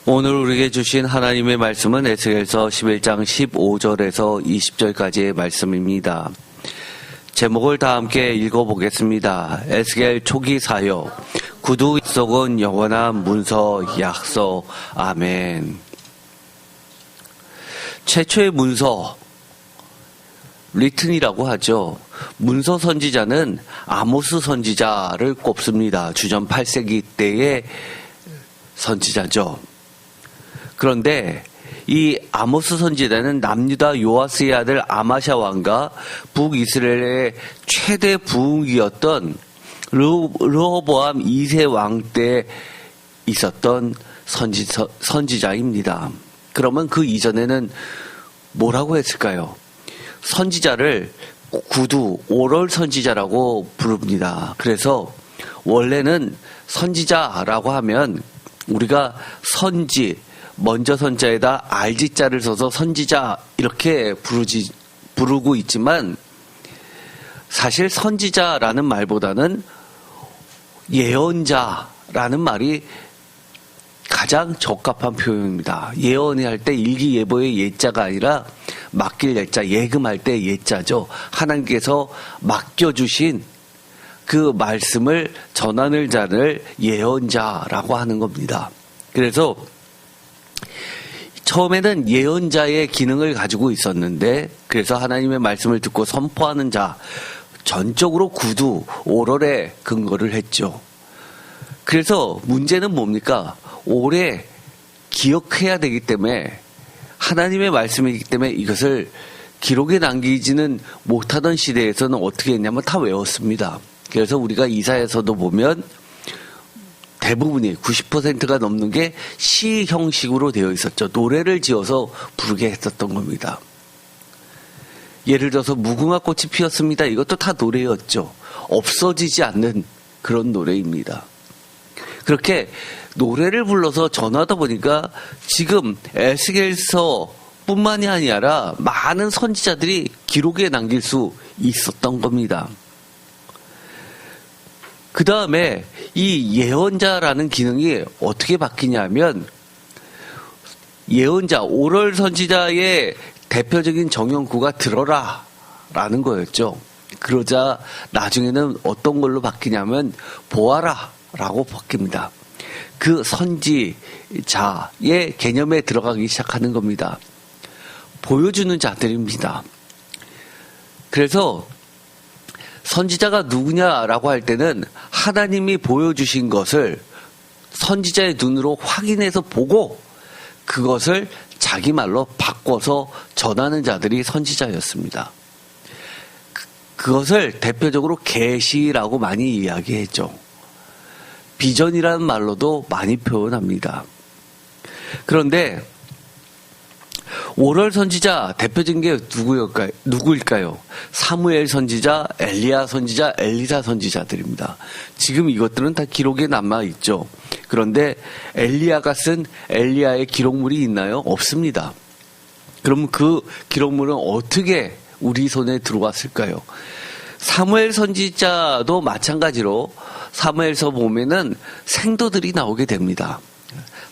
오늘 우리에게 주신 하나님의 말씀은 에스겔서 11장 15절에서 20절까지의 말씀입니다. 제목을 다 함께 읽어보겠습니다. 에스겔 초기 사역, 구두 약속은 영원한 문서 약속. 아멘. 최초의 문서, 리튼이라고 하죠. 문서 선지자는 아모스 선지자를 꼽습니다. 주전 8세기 때의 선지자죠. 그런데 이 아모스 선지자는 남유다 요아스의 아들 아마샤 왕과 북이스라엘의 최대 부흥기였던 르호보암 2세 왕 때 있었던 선지자입니다. 그러면 그 이전에는 뭐라고 했을까요? 선지자를 구두, 오럴 선지자라고 부릅니다. 그래서 원래는 선지자라고 하면 우리가 선지, 먼저 선자에다 알지자를 써서 선지자 이렇게 부르고 있지만 사실 선지자라는 말보다는 예언자라는 말이 가장 적합한 표현입니다. 예언할 때 일기예보의 예자가 아니라 맡길 예자, 예금할 때 예자죠. 하나님께서 맡겨주신 그 말씀을 전하는 자를 예언자라고 하는 겁니다. 그래서 처음에는 예언자의 기능을 가지고 있었는데, 그래서 하나님의 말씀을 듣고 선포하는 자, 전적으로 구두, 오럴에 근거를 했죠. 그래서 문제는 뭡니까? 오래 기억해야 되기 때문에, 하나님의 말씀이기 때문에 이것을 기록에 남기지는 못하던 시대에서는 어떻게 했냐면 다 외웠습니다. 그래서 우리가 이사야서도 보면 대부분이 90%가 넘는 게 시 형식으로 되어 있었죠. 노래를 지어서 부르게 했었던 겁니다. 예를 들어서 무궁화 꽃이 피었습니다. 이것도 다 노래였죠. 없어지지 않는 그런 노래입니다. 그렇게 노래를 불러서 전하다 보니까 지금 에스겔서 뿐만이 아니라 많은 선지자들이 기록에 남길 수 있었던 겁니다. 그 다음에 이 예언자라는 기능이 어떻게 바뀌냐면 예언자, 오럴 선지자의 대표적인 정형구가 들어라 라는 거였죠. 그러자 나중에는 어떤 걸로 바뀌냐면 보아라 라고 바뀝니다. 그 선지자의 개념에 들어가기 시작하는 겁니다. 보여주는 자들입니다. 그래서 선지자가 누구냐라고 할 때는 하나님이 보여주신 것을 선지자의 눈으로 확인해서 보고 그것을 자기 말로 바꿔서 전하는 자들이 선지자였습니다. 그것을 대표적으로 계시라고 많이 이야기했죠. 비전이라는 말로도 많이 표현합니다. 그런데 오럴 선지자 대표적인 게 누구일까요? 사무엘 선지자, 엘리야 선지자, 엘리사 선지자들입니다. 지금 이것들은 다 기록에 남아있죠. 그런데 엘리야가 쓴 엘리야의 기록물이 있나요? 없습니다. 그럼 그 기록물은 어떻게 우리 손에 들어왔을까요? 사무엘 선지자도 마찬가지로 사무엘서 보면은 생도들이 나오게 됩니다.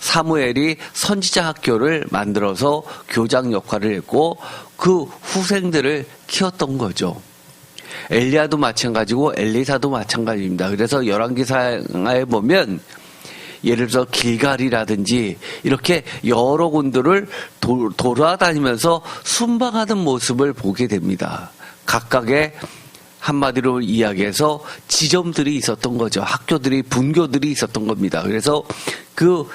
사무엘이 선지자 학교를 만들어서 교장 역할을 했고 그 후생들을 키웠던 거죠. 엘리야도 마찬가지고 엘리사도 마찬가지입니다. 그래서 열왕기상에 보면 예를 들어서 길갈이라든지 이렇게 여러 군데를 돌아다니면서 순방하는 모습을 보게 됩니다. 각각의 한마디로 이야기해서 지점들이 있었던 거죠. 학교들이, 분교들이 있었던 겁니다. 그래서 그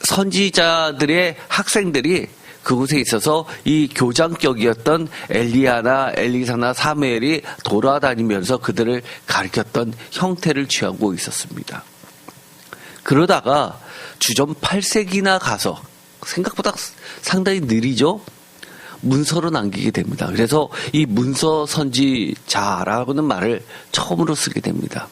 선지자들의 학생들이 그곳에 있어서 이 교장격이었던 엘리야나 엘리사나 사무엘이 돌아다니면서 그들을 가르쳤던 형태를 취하고 있었습니다. 그러다가 주전 8세기나 가서 생각보다 상당히 느리죠? 문서로 남기게 됩니다. 그래서 이 문서 선지자라고는 말을 처음으로 쓰게 됩니다.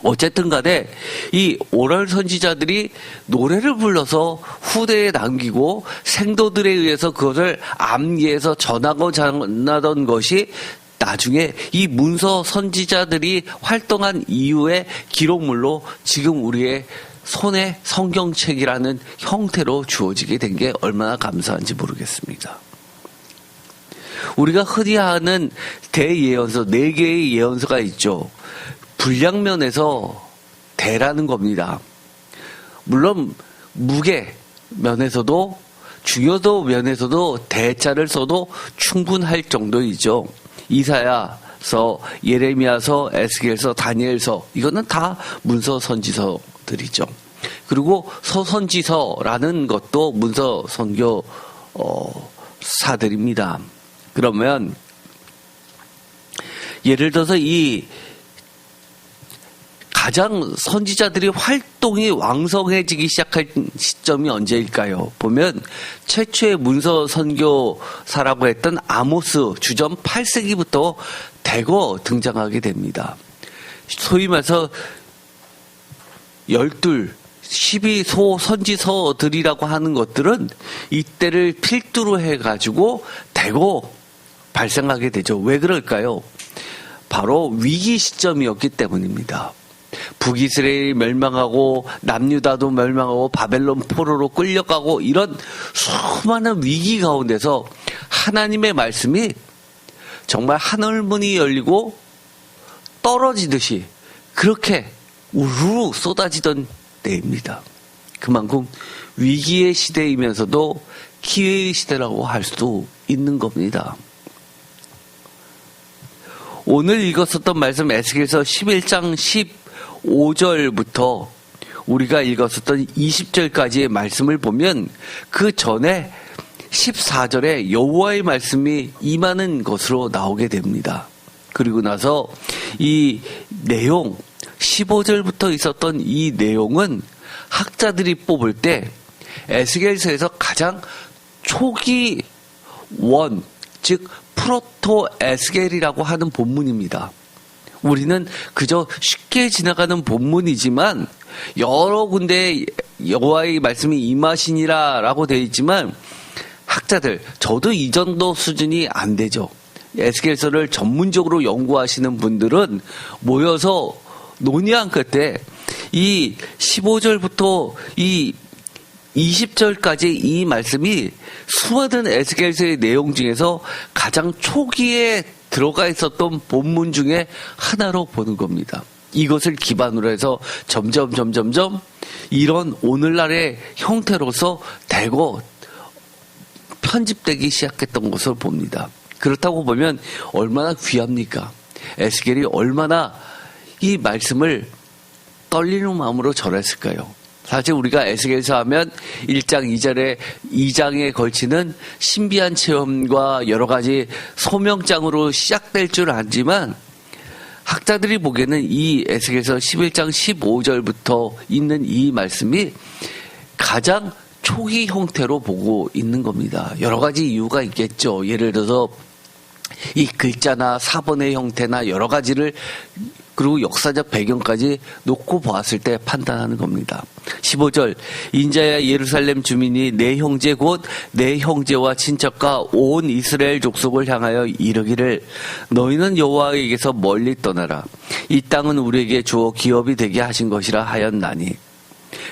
어쨌든 간에 이 오럴 선지자들이 노래를 불러서 후대에 남기고 생도들에 의해서 그것을 암기해서 전하던 것이 나중에 이 문서 선지자들이 활동한 이후의 기록물로 지금 우리의 손에 성경책이라는 형태로 주어지게 된 게 얼마나 감사한지 모르겠습니다. 우리가 흔히 하는 대예언서, 4개의 예언서가 있죠. 분량면에서 대라는 겁니다. 물론 무게 면에서도 중요도 면에서도 대자를 써도 충분할 정도이죠. 이사야서, 예레미야서, 에스겔서, 다니엘서, 이거는 다 문서 선지서들이죠. 그리고 서선지서라는 것도 문서 선교사들입니다. 그러면 예를 들어서 이 가장 선지자들이 활동이 왕성해지기 시작한 시점이 언제일까요? 보면 최초의 문서 선교사라고 했던 아모스 주전 8세기부터 대거 등장하게 됩니다. 소위 말해서 12소 선지서들이라고 하는 것들은 이때를 필두로 해가지고 대거 발생하게 되죠. 왜 그럴까요? 바로 위기 시점이었기 때문입니다. 북이스라엘이 멸망하고 남유다도 멸망하고 바벨론 포로로 끌려가고 이런 수많은 위기 가운데서 하나님의 말씀이 정말 하늘문이 열리고 떨어지듯이 그렇게 우르르 쏟아지던 때입니다. 그만큼 위기의 시대이면서도 기회의 시대라고 할 수도 있는 겁니다. 오늘 읽었었던 말씀 에스겔서 11장 15절부터 우리가 읽었었던 20절까지의 말씀을 보면 그 전에 14절에 여호와의 말씀이 임하는 것으로 나오게 됩니다. 그리고 나서 이 내용 15절부터 있었던 이 내용은 학자들이 뽑을 때 에스겔서에서 가장 초기 원, 즉 프로토 에스겔이라고 하는 본문입니다. 우리는 그저 쉽게 지나가는 본문이지만 여러 군데 여호와의 말씀이 임하시니라 라고 되어 있지만 학자들, 저도 이 정도 수준이 안 되죠. 에스겔서를 전문적으로 연구하시는 분들은 모여서 논의한 끝에 이 15절부터 이 20절까지 이 말씀이 수많은 에스겔서의 내용 중에서 가장 초기에 들어가 있었던 본문 중에 하나로 보는 겁니다. 이것을 기반으로 해서 점점 이런 오늘날의 형태로서 대거 편집되기 시작했던 것을 봅니다. 그렇다고 보면 얼마나 귀합니까? 에스겔이 얼마나 이 말씀을 떨리는 마음으로 전했을까요? 사실 우리가 에스겔서 하면 1장 2절에 2장에 걸치는 신비한 체험과 여러 가지 소명장으로 시작될 줄 알지만 학자들이 보기에는 이 에스겔서 11장 15절부터 있는 이 말씀이 가장 초기 형태로 보고 있는 겁니다. 여러 가지 이유가 있겠죠. 예를 들어서 이 글자나 사본의 형태나 여러 가지를 그리고 역사적 배경까지 놓고 보았을 때 판단하는 겁니다. 15절 인자야 예루살렘 주민이 내 형제 곧 내 형제와 친척과 온 이스라엘 족속을 향하여 이르기를 너희는 여호와에게서 멀리 떠나라. 이 땅은 우리에게 주어 기업이 되게 하신 것이라 하였나니.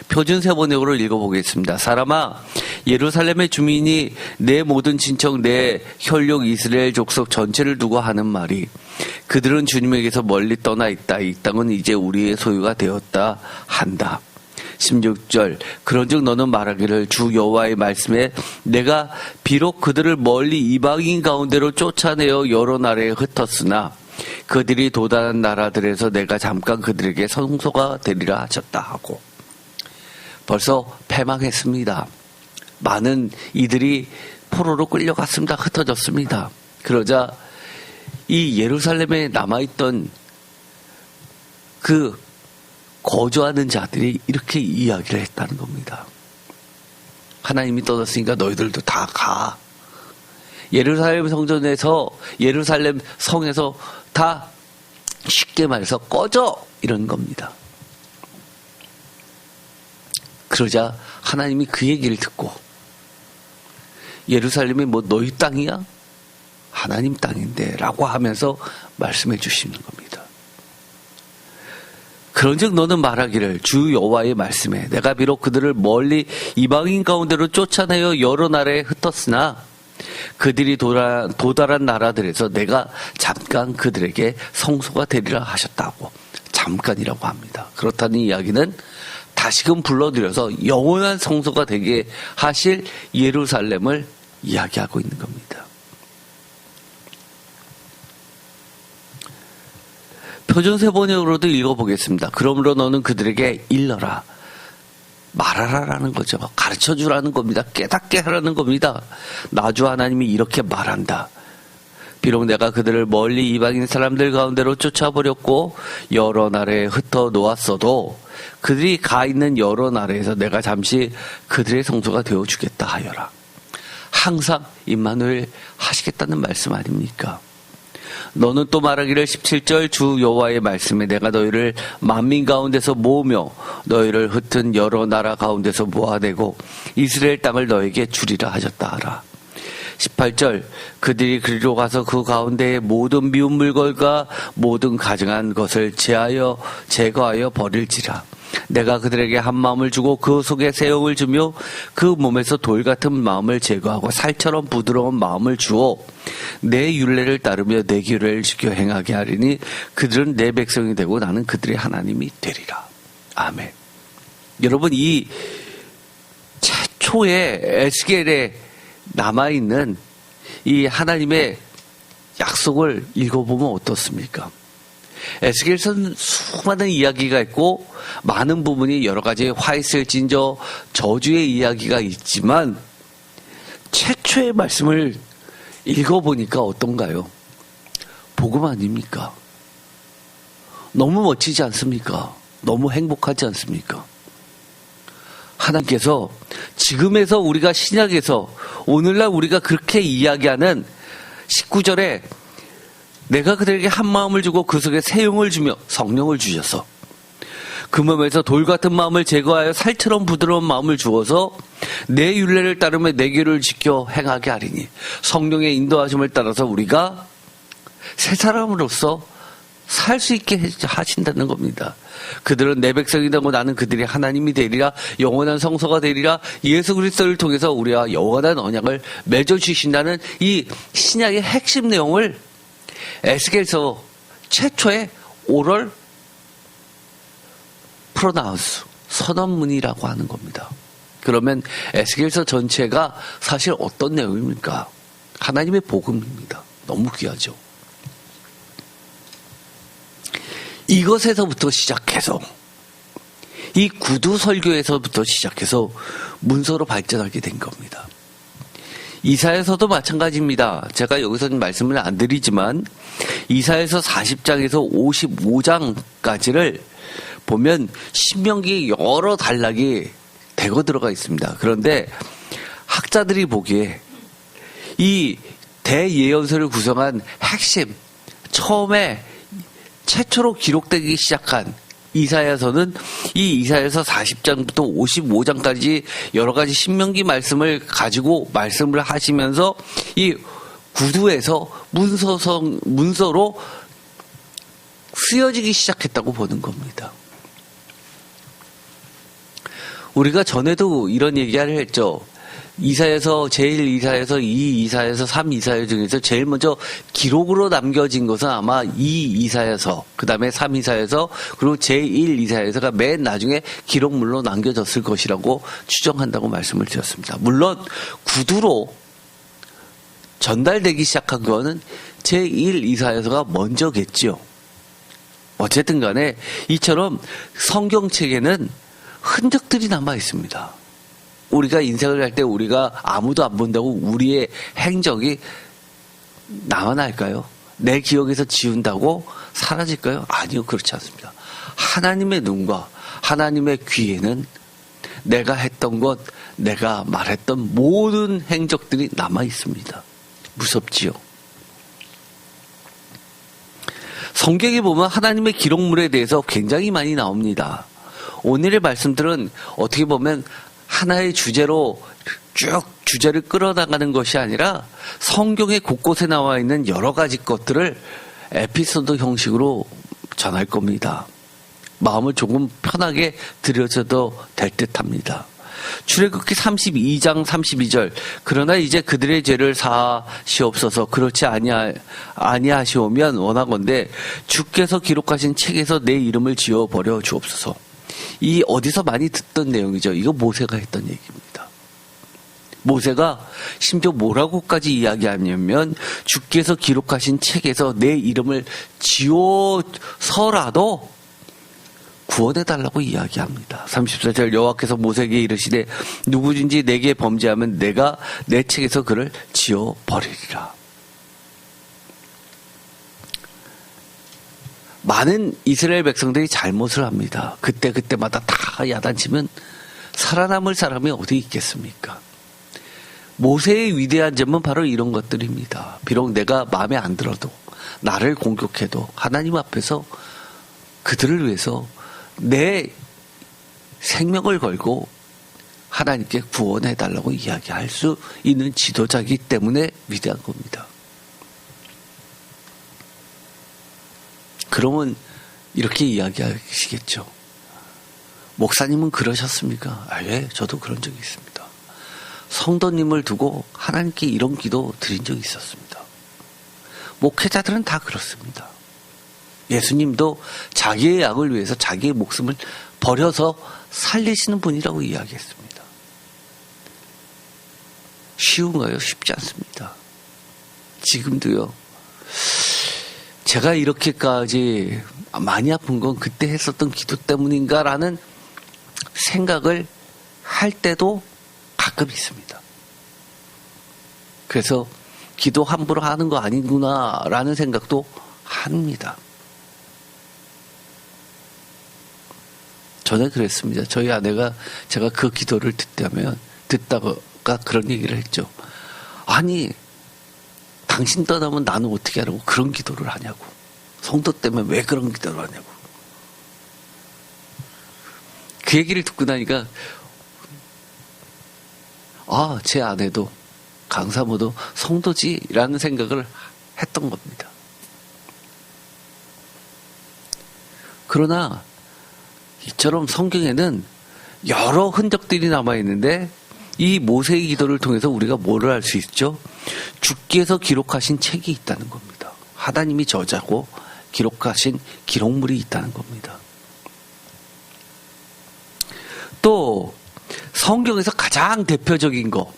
표준 세번역으로 읽어보겠습니다. 사람아 예루살렘의 주민이 내 모든 친척 내 혈육 이스라엘 족속 전체를 두고 하는 말이 그들은 주님에게서 멀리 떠나 있다. 이 땅은 이제 우리의 소유가 되었다 한다. 16절 그런즉 너는 말하기를 주 여호와의 말씀에 내가 비록 그들을 멀리 이방인 가운데로 쫓아내어 여러 나라에 흩었으나 그들이 도단한 나라들에서 내가 잠깐 그들에게 성소가 되리라 하셨다 하고 벌써 패망했습니다. 많은 이들이 포로로 끌려갔습니다. 흩어졌습니다. 그러자 이 예루살렘에 남아있던 그 거주하는 자들이 이렇게 이야기를 했다는 겁니다. 하나님이 떠났으니까 너희들도 다 가. 예루살렘 성전에서 예루살렘 성에서 다 쉽게 말해서 꺼져 이런 겁니다. 그러자 하나님이 그 얘기를 듣고 예루살렘이 뭐 너희 땅이야? 하나님 땅인데 라고 하면서 말씀해 주시는 겁니다. 그런즉 너는 말하기를 주 여호와의 말씀에 내가 비록 그들을 멀리 이방인 가운데로 쫓아내어 여러 나라에 흩었으나 그들이 도달한 나라들에서 내가 잠깐 그들에게 성소가 되리라 하셨다고. 잠깐이라고 합니다. 그렇다는 이야기는 다시금 불러들여서 영원한 성소가 되게 하실 예루살렘을 이야기하고 있는 겁니다. 표준세 번역으로도 읽어보겠습니다. 그러므로 너는 그들에게 일러라. 말하라라는 거죠. 가르쳐주라는 겁니다. 깨닫게 하라는 겁니다. 나 주 하나님이 이렇게 말한다. 비록 내가 그들을 멀리 이방인 사람들 가운데로 쫓아버렸고 여러 나라에 흩어 놓았어도 그들이 가 있는 여러 나라에서 내가 잠시 그들의 성소가 되어주겠다 하여라. 항상 임마누엘 하시겠다는 말씀 아닙니까? 너는 또 말하기를 17절 주 여호와의 말씀에 내가 너희를 만민 가운데서 모으며 너희를 흩은 여러 나라 가운데서 모아내고 이스라엘 땅을 너에게 주리라 하셨다 하라. 18절 그들이 그리로 가서 그 가운데에 모든 미운 물건과 모든 가증한 것을 제거하여 버릴지라. 내가 그들에게 한 마음을 주고 그 속에 새 영을 주며 그 몸에서 돌 같은 마음을 제거하고 살처럼 부드러운 마음을 주어 내 율례를 따르며 내 규례를 지켜 행하게 하리니 그들은 내 백성이 되고 나는 그들의 하나님이 되리라. 아멘. 여러분, 이 최초의 에스겔에 남아있는 이 하나님의 약속을 읽어보면 어떻습니까? 에스겔서는 수많은 이야기가 있고 많은 부분이 여러 가지 화이슬진저 저주의 이야기가 있지만 최초의 말씀을 읽어보니까 어떤가요? 복음 아닙니까? 너무 멋지지 않습니까? 너무 행복하지 않습니까? 하나님께서 지금에서 우리가 신약에서 오늘날 우리가 그렇게 이야기하는 19절에 내가 그들에게 한 마음을 주고 그 속에 새 영을 주며 성령을 주셔서 그 몸에서 돌 같은 마음을 제거하여 살처럼 부드러운 마음을 주어서 내 율례를 따르며 내 규를 지켜 행하게 하리니 성령의 인도하심을 따라서 우리가 새 사람으로서 살 수 있게 하신다는 겁니다. 그들은 내 백성이 되고 나는 그들이 하나님이 되리라. 영원한 성소가 되리라. 예수 그리스도를 통해서 우리와 영원한 언약을 맺어주신다는 이 신약의 핵심 내용을 에스겔서 최초의 오럴 프로나운스 선언문이라고 하는 겁니다. 그러면 에스겔서 전체가 사실 어떤 내용입니까? 하나님의 복음입니다. 너무 귀하죠. 이것에서부터 시작해서 이 구두 설교에서부터 시작해서 문서로 발전하게 된 겁니다. 이사야서도 마찬가지입니다. 제가 여기서는 말씀을 안 드리지만 이사야서 40장에서 55장까지를 보면 신명기 여러 단락이 대거 들어가 있습니다. 그런데 학자들이 보기에 이 대예언서를 구성한 핵심, 처음에 최초로 기록되기 시작한 이사야서는 이 이사야서 40장부터 55장까지 여러 가지 신명기 말씀을 가지고 말씀을 하시면서 이 구두에서 문서로 쓰여지기 시작했다고 보는 겁니다. 우리가 전에도 이런 얘기를 했죠. 이사야서, 제1이사야서, 2이사야서, 3이사야 중에서 제일 먼저 기록으로 남겨진 것은 아마 2이사야서, 그 다음에 3이사야서, 그리고 제1이사야서가 맨 나중에 기록물로 남겨졌을 것이라고 추정한다고 말씀을 드렸습니다. 물론 구두로 전달되기 시작한 거는 제1이사야서가 먼저겠죠. 어쨌든 간에 이처럼 성경책에는 흔적들이 남아 있습니다. 우리가 인생을 할 때 우리가 아무도 안 본다고 우리의 행적이 남아날까요? 내 기억에서 지운다고 사라질까요? 아니요, 그렇지 않습니다. 하나님의 눈과 하나님의 귀에는 내가 했던 것, 내가 말했던 모든 행적들이 남아 있습니다. 무섭지요? 성경에 보면 하나님의 기록물에 대해서 굉장히 많이 나옵니다. 오늘의 말씀들은 어떻게 보면 하나의 주제로 쭉 주제를 끌어나가는 것이 아니라 성경의 곳곳에 나와 있는 여러 가지 것들을 에피소드 형식으로 전할 겁니다. 마음을 조금 편하게 들여줘도 될 듯합니다. 출애굽기 32장 32절 그러나 이제 그들의 죄를 사하시옵소서. 그렇지 아니하시오면 원하건대 주께서 기록하신 책에서 내 이름을 지워버려 주옵소서. 이 어디서 많이 듣던 내용이죠. 이거 모세가 했던 얘기입니다. 모세가 심지어 뭐라고까지 이야기하냐면 주께서 기록하신 책에서 내 이름을 지워서라도 구원해달라고 이야기합니다. 34절 여호와께서 모세에게 이르시되 누구든지 내게 범죄하면 내가 내 책에서 그를 지워버리리라. 많은 이스라엘 백성들이 잘못을 합니다. 그때마다 다 야단치면 살아남을 사람이 어디 있겠습니까? 모세의 위대한 점은 바로 이런 것들입니다. 비록 내가 마음에 안 들어도 나를 공격해도 하나님 앞에서 그들을 위해서 내 생명을 걸고 하나님께 구원해달라고 이야기할 수 있는 지도자이기 때문에 위대한 겁니다. 그러면 이렇게 이야기하시겠죠. 목사님은 그러셨습니까? 예, 저도 그런 적이 있습니다. 성도님을 두고 하나님께 이런 기도 드린 적이 있었습니다. 목회자들은 다 그렇습니다. 예수님도 자기의 양을 위해서 자기의 목숨을 버려서 살리시는 분이라고 이야기했습니다. 쉬운가요? 쉽지 않습니다. 지금도요. 제가 이렇게까지 많이 아픈 건 그때 했었던 기도 때문인가라는 생각을 할 때도 가끔 있습니다. 그래서 기도 함부로 하는 거 아니구나라는 생각도 합니다. 전에 그랬습니다. 저희 아내가 제가 그 기도를 듣다가 그런 얘기를 했죠. 아니, 당신 떠나면 나는 어떻게 하라고 그런 기도를 하냐고. 성도 때문에 왜 그런 기도를 하냐고. 그 얘기를 듣고 나니까 제 아내도 강사모도 성도지라는 생각을 했던 겁니다. 그러나 이처럼 성경에는 여러 흔적들이 남아있는데 이 모세의 기도를 통해서 우리가 뭐를 알 수 있죠? 주께서 기록하신 책이 있다는 겁니다. 하나님이 저자고 기록하신 기록물이 있다는 겁니다. 또 성경에서 가장 대표적인 거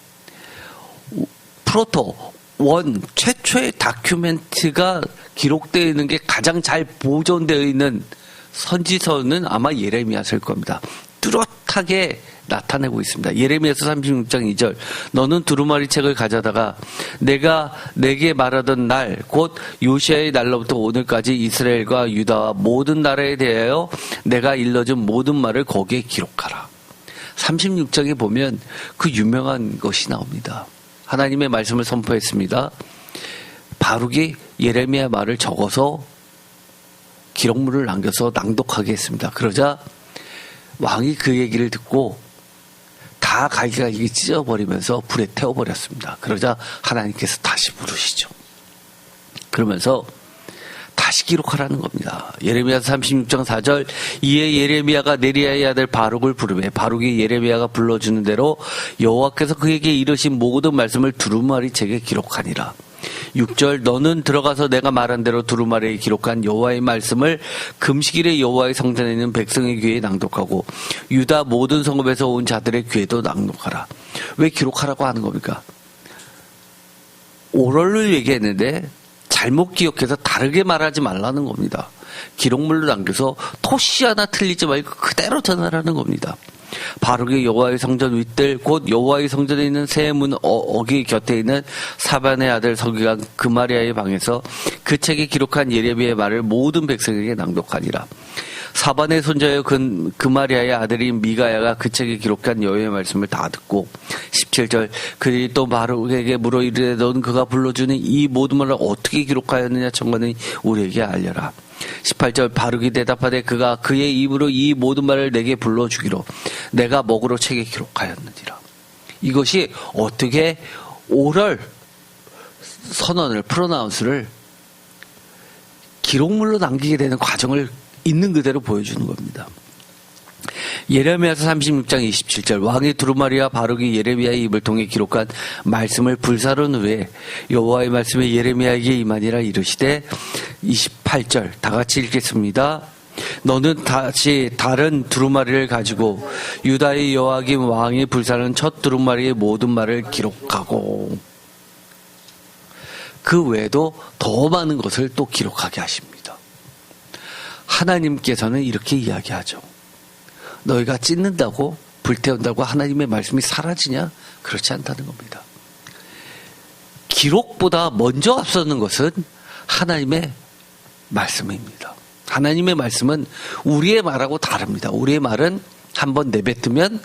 프로토 원 최초의 다큐멘트가 기록되어 있는 게 가장 잘 보존되어 있는 선지서는 아마 예레미야서일 겁니다. 뚜렷하게 나타내고 있습니다. 예레미야서 36장 2절 너는 두루마리 책을 가져다가 내가 내게 말하던 날 곧 요시아의 날로부터 오늘까지 이스라엘과 유다와 모든 나라에 대하여 내가 일러준 모든 말을 거기에 기록하라. 36장에 보면 그 유명한 것이 나옵니다. 하나님의 말씀을 선포했습니다. 바룩이 예레미야 말을 적어서 기록물을 남겨서 낭독하게 했습니다. 그러자 왕이 그 얘기를 듣고 다 갈기갈기 찢어버리면서 불에 태워버렸습니다. 그러자 하나님께서 다시 부르시죠. 그러면서 다시 기록하라는 겁니다. 예레미야서 36장 4절 이에 예레미야가 네리야의 아들 바룩을 부르매 바룩이 예레미야가 불러주는 대로 여호와께서 그에게 이르신 모든 말씀을 두루마리 책에 기록하니라. 6절 너는 들어가서 내가 말한 대로 두루마리에 기록한 여호와의 말씀을 금식일에 여호와의 성전에 있는 백성의 귀에 낭독하고 유다 모든 성읍에서 온 자들의 귀에도 낭독하라. 왜 기록하라고 하는 겁니까? 오럴을 얘기했는데 잘못 기억해서 다르게 말하지 말라는 겁니다. 기록물로 남겨서 토시 하나 틀리지 말고 그대로 전하라는 겁니다. 바룩이 여호와의 성전 윗들 곧 여호와의 성전에 있는 새 문 어기 곁에 있는 사반의 아들 서기관 그마리아의 방에서 그 책에 기록한 예레미야의 말을 모든 백성에게 낭독하니라. 사반의 손자여 그마리아의 아들인 미가야가 그 책에 기록한 여호와의 말씀을 다 듣고 17절 그들이 또 바룩에게 물어 이르되 너는 그가 불러주는 이 모든 말을 어떻게 기록하였느냐 청하니 우리에게 알려라. 18절 바룩이 대답하되 그가 그의 입으로 이 모든 말을 내게 불러주기로 내가 먹으로 책에 기록하였느니라. 이것이 어떻게 오럴 선언을 프로나운스를 기록물로 남기게 되는 과정을 있는 그대로 보여주는 겁니다. 예레미야서 36장 27절 왕이 두루마리와 바룩이 예레미야의 입을 통해 기록한 말씀을 불사른 후에 여호와의 말씀이 예레미야에게 임하니라 이르시되 28절 다 같이 읽겠습니다. 너는 다시 다른 두루마리를 가지고 유다의 여호와김 왕이 불사른 첫 두루마리의 모든 말을 기록하고 그 외에도 더 많은 것을 또 기록하게 하십니다. 하나님께서는 이렇게 이야기하죠. 너희가 찢는다고 불태운다고 하나님의 말씀이 사라지냐? 그렇지 않다는 겁니다. 기록보다 먼저 앞서는 것은 하나님의 말씀입니다. 하나님의 말씀은 우리의 말하고 다릅니다. 우리의 말은 한번 내뱉으면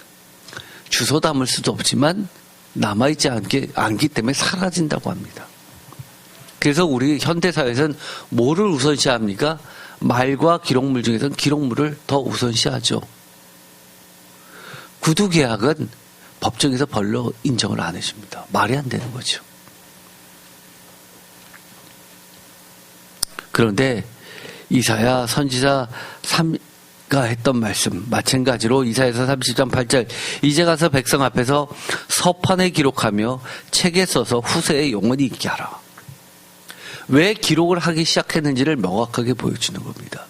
주워 담을 수도 없지만 남아있지 않기 때문에 사라진다고 합니다. 그래서 우리 현대사회에서는 뭐를 우선시합니까? 말과 기록물 중에서는 기록물을 더 우선시하죠. 구두계약은 법정에서 별로 인정을 안 해줍니다. 말이 안 되는 거죠. 그런데 이사야 선지자 3가 했던 말씀 마찬가지로 이사야서 30장 8절 이제 가서 백성 앞에서 서판에 기록하며 책에 써서 후세에 영원히 있게 하라. 왜 기록을 하기 시작했는지를 명확하게 보여주는 겁니다.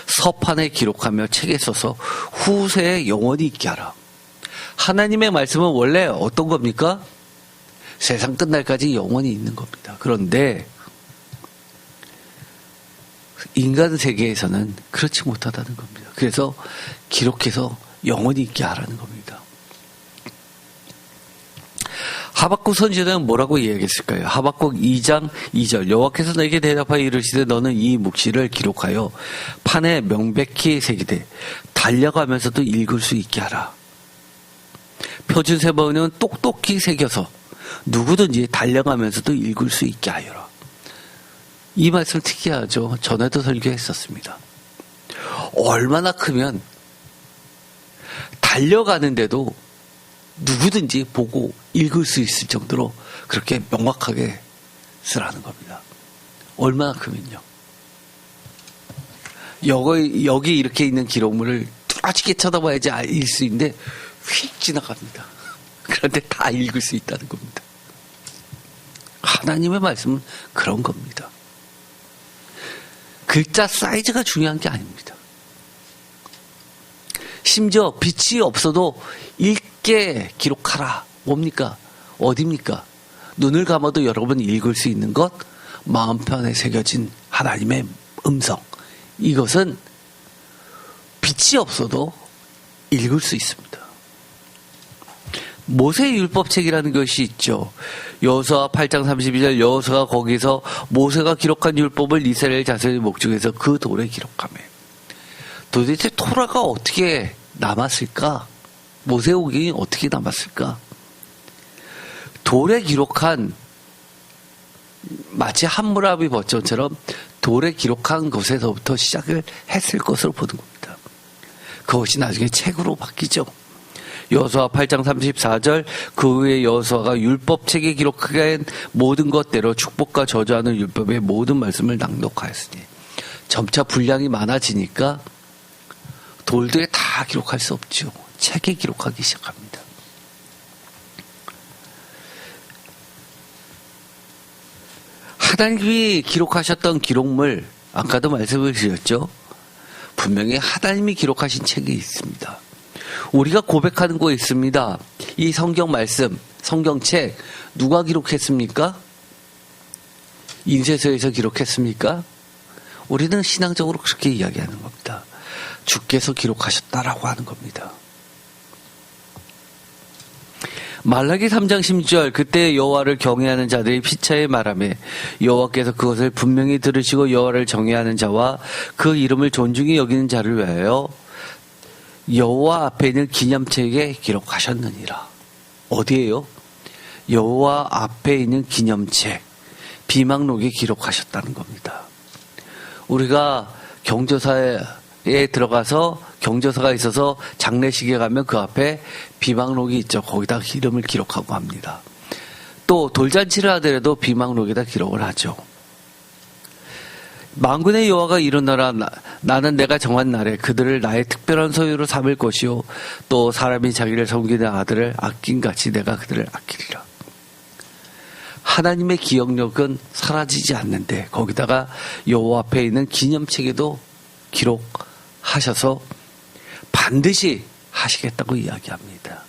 서판에 기록하며 책에 써서 후세에 영원히 있게 하라. 하나님의 말씀은 원래 어떤 겁니까? 세상 끝날까지 영원히 있는 겁니다. 그런데 인간 세계에서는 그렇지 못하다는 겁니다. 그래서 기록해서 영원히 있게 하라는 겁니다. 하박국 선지자는 뭐라고 이야기했을까요? 하박국 2장 2절 여호와께서 내게 대답하여 이르시되 너는 이 묵시를 기록하여 판에 명백히 새기되 달려가면서도 읽을 수 있게 하라. 표준세번은 똑똑히 새겨서 누구든지 달려가면서도 읽을 수 있게 하여라. 이 말씀 특이하죠. 전에도 설교했었습니다. 얼마나 크면 달려가는데도 누구든지 보고 읽을 수 있을 정도로 그렇게 명확하게 쓰라는 겁니다. 얼마나 크면요. 여기 이렇게 있는 기록물을 뚜렷하게 쳐다봐야지 알 수 있는데 휙 지나갑니다. 그런데 다 읽을 수 있다는 겁니다. 하나님의 말씀은 그런 겁니다. 글자 사이즈가 중요한 게 아닙니다. 심지어 빛이 없어도 읽게 기록하라. 뭡니까? 어디입니까? 눈을 감아도 여러분 읽을 수 있는 것, 마음편에 새겨진 하나님의 음성. 이것은 빛이 없어도 읽을 수 있습니다. 모세의 율법책이라는 것이 있죠. 여호수아 8장 32절 여호수아가 거기서 모세가 기록한 율법을 이스라엘 자손의 목중에서 그 돌에 기록하며 도대체 토라가 어떻게 남았을까? 모세오경이 어떻게 남았을까? 돌에 기록한 마치 함무라비 버전처럼 돌에 기록한 것에서부터 시작을 했을 것으로 보는 겁니다. 그것이 나중에 책으로 바뀌죠. 여호수아 8장 34절 그 후에 여호수아가 율법책에 기록한 모든 것대로 축복과 저주하는 율법의 모든 말씀을 낭독하였으니 점차 분량이 많아지니까 돌들에 다 기록할 수 없죠. 책에 기록하기 시작합니다. 하나님이 기록하셨던 기록물 아까도 말씀을 드렸죠. 분명히 하나님이 기록하신 책이 있습니다. 우리가 고백하는 거 있습니다. 이 성경 말씀, 성경책 누가 기록했습니까? 인쇄소에서 기록했습니까? 우리는 신앙적으로 그렇게 이야기하는 겁니다. 주께서 기록하셨다라고 하는 겁니다. 말라기 3장 10절 그때 여호와를 경외하는 자들이 피차에 말하며 여호와께서 그것을 분명히 들으시고 여호와를 정의하는 자와 그 이름을 존중히 여기는 자를 위하여 여호와 앞에 있는 기념책에 기록하셨느니라. 어디에요? 여호와 앞에 있는 기념책, 비망록에 기록하셨다는 겁니다. 우리가 경조사에 들어가서 경조사가 있어서 장례식에 가면 그 앞에 비망록이 있죠. 거기다 이름을 기록하고 합니다. 또 돌잔치를 하더라도 비망록에다 기록을 하죠. 만군의 여호와가 일어나라 나는 내가 정한 날에 그들을 나의 특별한 소유로 삼을 것이요 또 사람이 자기를 섬기는 아들을 아낀 같이 내가 그들을 아끼리라. 하나님의 기억력은 사라지지 않는데 거기다가 여호와 앞에 있는 기념책에도 기록하셔서 반드시 하시겠다고 이야기합니다.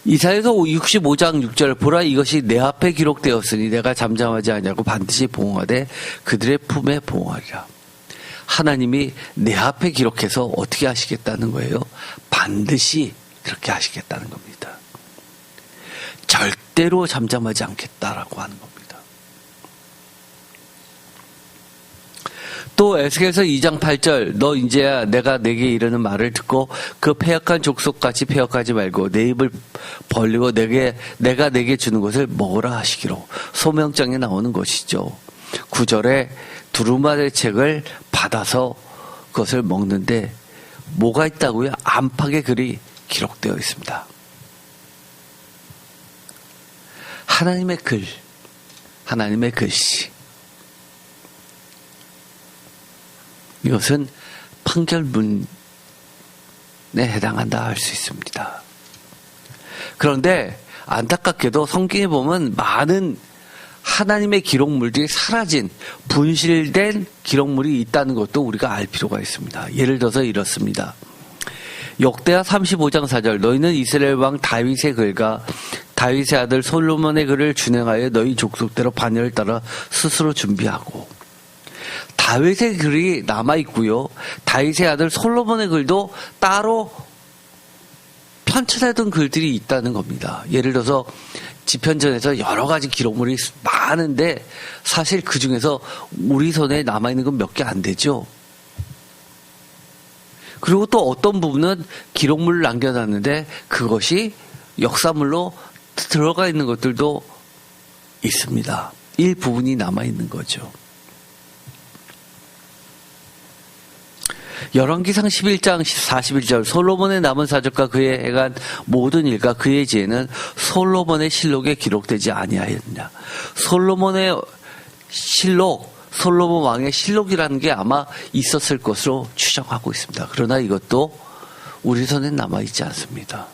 이사야서 65장 6절 보라 이것이 내 앞에 기록되었으니 내가 잠잠하지 아니하고 반드시 보응하되 그들의 품에 보응하리라. 하나님이 내 앞에 기록해서 어떻게 하시겠다는 거예요? 반드시 그렇게 하시겠다는 겁니다. 절대로 잠잠하지 않겠다라고 하는 겁니다. 또 에스겔서 2장 8절 너 인제야 내가 내게 이르는 말을 듣고 그 패역한 족속같이 패역하지 말고 내 입을 벌리고 내가 내게 주는 것을 먹으라 하시기로 소명장에 나오는 것이죠. 9절에 두루마리 책을 받아서 그것을 먹는데 뭐가 있다고요? 안팎의 글이 기록되어 있습니다. 하나님의 글, 하나님의 글씨. 이것은 판결문에 해당한다 할 수 있습니다. 그런데 안타깝게도 성경에 보면 많은 하나님의 기록물들이 사라진 분실된 기록물이 있다는 것도 우리가 알 필요가 있습니다. 예를 들어서 이렇습니다. 역대하 35장 4절 너희는 이스라엘 왕 다윗의 글과 다윗의 아들 솔로몬의 글을 준행하여 너희 족속대로 반열을 따라 스스로 준비하고 다윗의 글이 남아있고요. 다윗의 아들 솔로몬의 글도 따로 편찬하던 글들이 있다는 겁니다. 예를 들어서 지편전에서 여러 가지 기록물이 많은데 사실 그 중에서 우리 손에 남아있는 건 몇 개 안 되죠. 그리고 또 어떤 부분은 기록물을 남겨놨는데 그것이 역사물로 들어가 있는 것들도 있습니다. 일부분이 남아있는 거죠. 열왕기상 11장 41절 솔로몬의 남은 사적과 그의 행한 모든 일과 그의 지혜는 솔로몬의 실록에 기록되지 아니하였느냐. 솔로몬의 실록, 솔로몬 왕의 실록이라는 게 아마 있었을 것으로 추정하고 있습니다. 그러나 이것도 우리 손에 남아있지 않습니다.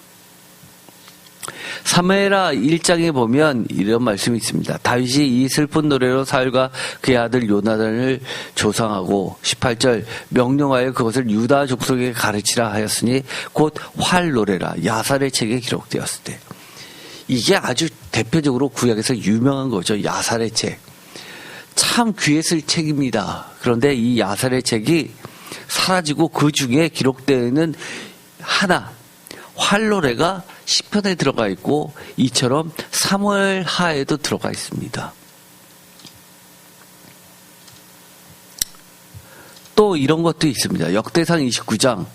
사무엘하 1장에 보면 이런 말씀이 있습니다. 다윗이 이 슬픈 노래로 사울과 그의 아들 요나단을 조상하고 18절 명령하여 그것을 유다 족속에게 가르치라 하였으니 곧 활노래라 야살의 책에 기록되었을 때 이게 아주 대표적으로 구약에서 유명한 거죠. 야살의 책. 참 귀했을 책입니다. 그런데 이 야살의 책이 사라지고 그 중에 기록되어 있는 하나 활노래가 시편에 들어가 있고 이처럼 사무엘하에도 들어가 있습니다. 또 이런 것도 있습니다. 역대상 29장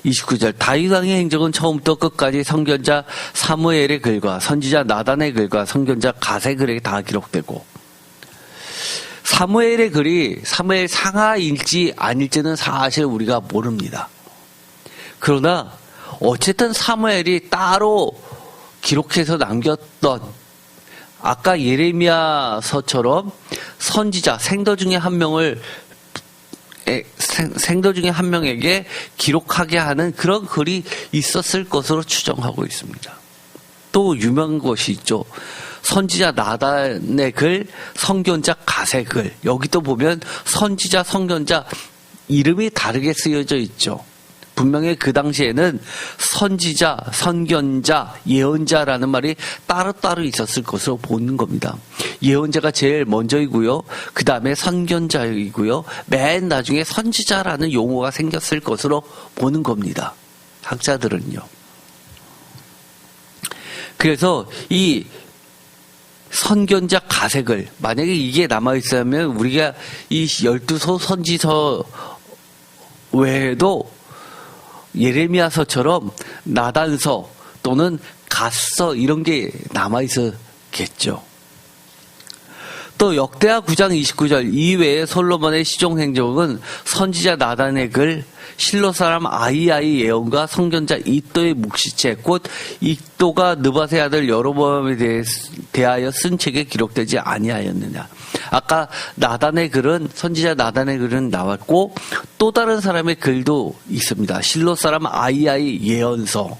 29절 다윗 왕의 행적은 처음부터 끝까지 선견자 사무엘의 글과 선지자 나단의 글과 선견자 갓의 글에 다 기록되고 사무엘의 글이 사무엘 상하일지 아닐지는 사실 우리가 모릅니다. 그러나 어쨌든 사무엘이 따로 기록해서 남겼던 아까 예레미야서처럼 선지자 생도 중에 한 명에게 기록하게 하는 그런 글이 있었을 것으로 추정하고 있습니다. 또 유명한 것이 있죠. 선지자 나단의 글, 선견자 갓의 글. 여기도 보면 선지자, 선견자 이름이 다르게 쓰여져 있죠. 분명히 그 당시에는 선지자, 선견자, 예언자라는 말이 따로따로 있었을 것으로 보는 겁니다. 예언자가 제일 먼저이고요. 그 다음에 선견자이고요. 맨 나중에 선지자라는 용어가 생겼을 것으로 보는 겁니다. 학자들은요. 그래서 이 선견자 가색을 만약에 이게 남아있으면 우리가 이 12소 선지서 외에도 예레미야서처럼 나단서 또는 갓서 이런 게 남아있었겠죠. 또 역대하 9장 29절 이외에 솔로몬의 시종행적은 선지자 나단의 글, 실로 사람 아히야의 예언과 선견자 이또의 묵시책, 곧 이또가 느밧의 아들 여로보암에 대하여 쓴 책에 기록되지 아니하였느냐. 아까 나단의 글은, 선지자 나단의 글은 나왔고 또 다른 사람의 글도 있습니다. 실로 사람 아이아의 예언서,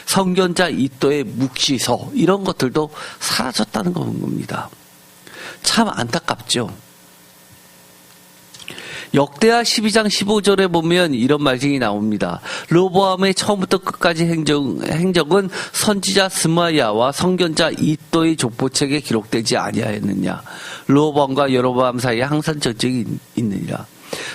선견자 이또의 묵시서, 이런 것들도 사라졌다는 겁니다. 참 안타깝죠. 역대하 12장 15절에 보면 이런 말씀이 나옵니다. 르호보암의 처음부터 끝까지 행적은 선지자 스마야와 선견자 이또의 족보책에 기록되지 아니하였느냐. 르호보암과 여로보암 사이에 항상 전쟁이 있느니라.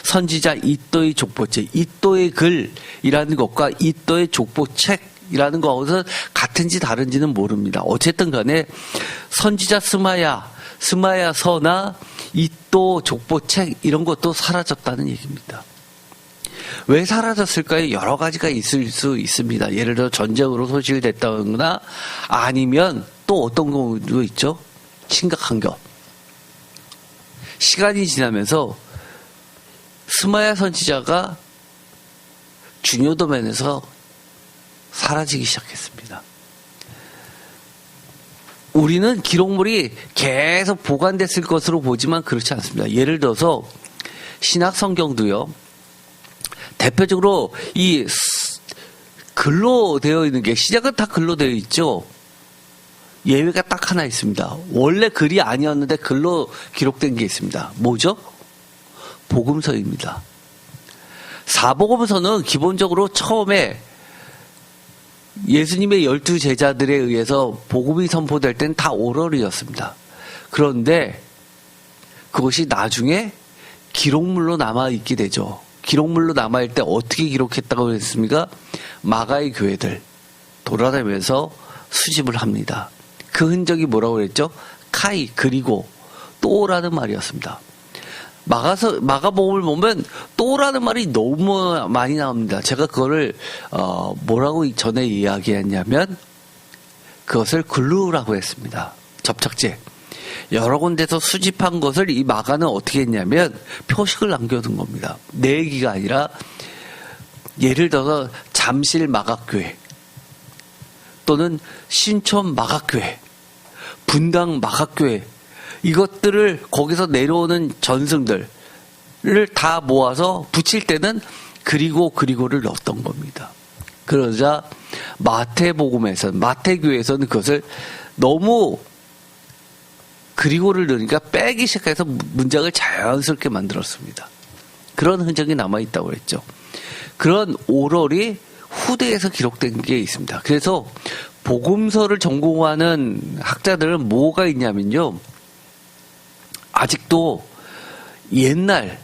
선지자 이또의 족보책, 이또의 글이라는 것과 이또의 족보책이라는 것은 같은지 다른지는 모릅니다. 어쨌든 간에 선지자 스마야서나 이또 족보책 이런 것도 사라졌다는 얘기입니다. 왜 사라졌을까요? 여러 가지가 있을 수 있습니다. 예를 들어 전쟁으로 소실됐다거나 아니면 또 어떤 경우도 있죠. 심각한 것. 시간이 지나면서 스마야 선지자가 중요 도면에서 사라지기 시작했습니다. 우리는 기록물이 계속 보관됐을 것으로 보지만 그렇지 않습니다. 예를 들어서 신약 성경도요. 대표적으로 이 글로 되어 있는 게, 시작은 다 글로 되어 있죠. 예외가 딱 하나 있습니다. 원래 글이 아니었는데 글로 기록된 게 있습니다. 뭐죠? 복음서입니다. 사복음서는 기본적으로 처음에 예수님의 12제자들에 의해서 복음이 선포될 때는 다 오럴이었습니다. 그런데 그것이 나중에 기록물로 남아있게 되죠. 기록물로 남아있을 때 어떻게 기록했다고 했습니까? 마가의 교회들 돌아다니면서 수집을 합니다. 그 흔적이 뭐라고 그랬죠? 카이, 그리고 또라는 말이었습니다. 마가복음을 보면 또라는 말이 너무 많이 나옵니다. 제가 그거를 뭐라고 전에 이야기했냐면 그것을 글루라고 했습니다. 접착제. 여러 군데서 수집한 것을 이 마가는 어떻게 했냐면 표식을 남겨둔 겁니다. 내 얘기가 아니라 예를 들어서 잠실 마가교회 또는 신촌 마가교회, 분당 마가교회, 이것들을 거기서 내려오는 전승들을 다 모아서 붙일 때는 그리고를 넣었던 겁니다. 그러자 마태교회에서는 그것을 너무 그리고를 넣으니까 빼기 시작해서 문장을 자연스럽게 만들었습니다. 그런 흔적이 남아있다고 했죠. 그런 오럴이 후대에서 기록된 게 있습니다. 그래서 복음서를 전공하는 학자들은 뭐가 있냐면요. 아직도 옛날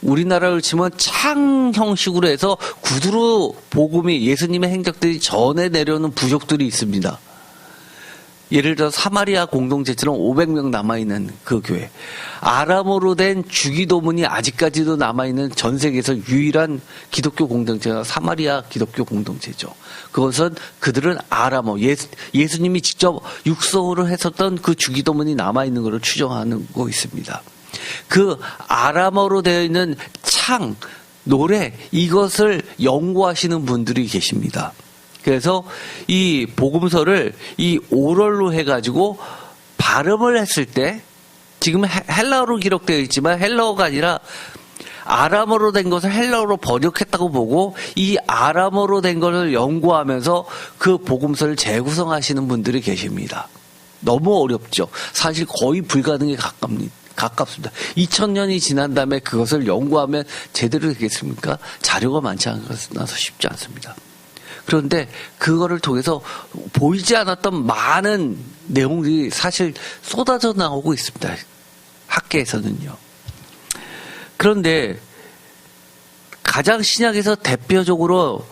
우리나라로 치면 창 형식으로 해서 구두로 복음이 예수님의 행적들이 전해 내려오는 부족들이 있습니다. 예를 들어 사마리아 공동체처럼 500명 남아있는 그 교회. 아람어로 된 주기도문이 아직까지도 남아있는 전 세계에서 유일한 기독교 공동체가 사마리아 기독교 공동체죠. 그것은 그들은 아람어, 예수님이 직접 육성으로 했었던 그 주기도문이 남아있는 것을 추정하고 있습니다. 그 아람어로 되어 있는 창, 노래, 이것을 연구하시는 분들이 계십니다. 그래서 이 복음서를 이 오럴로 해가지고 발음을 했을 때 지금 헬라어로 기록되어 있지만 헬라어가 아니라 아람어로 된 것을 헬라어로 번역했다고 보고 이 아람어로 된 것을 연구하면서 그 복음서를 재구성하시는 분들이 계십니다. 너무 어렵죠. 사실 거의 불가능에 가깝습니다. 2000년이 지난 다음에 그것을 연구하면 제대로 되겠습니까? 자료가 많지 않아서 쉽지 않습니다. 그런데 그거를 통해서 보이지 않았던 많은 내용들이 사실 쏟아져 나오고 있습니다. 학계에서는요. 그런데 가장 신약에서 대표적으로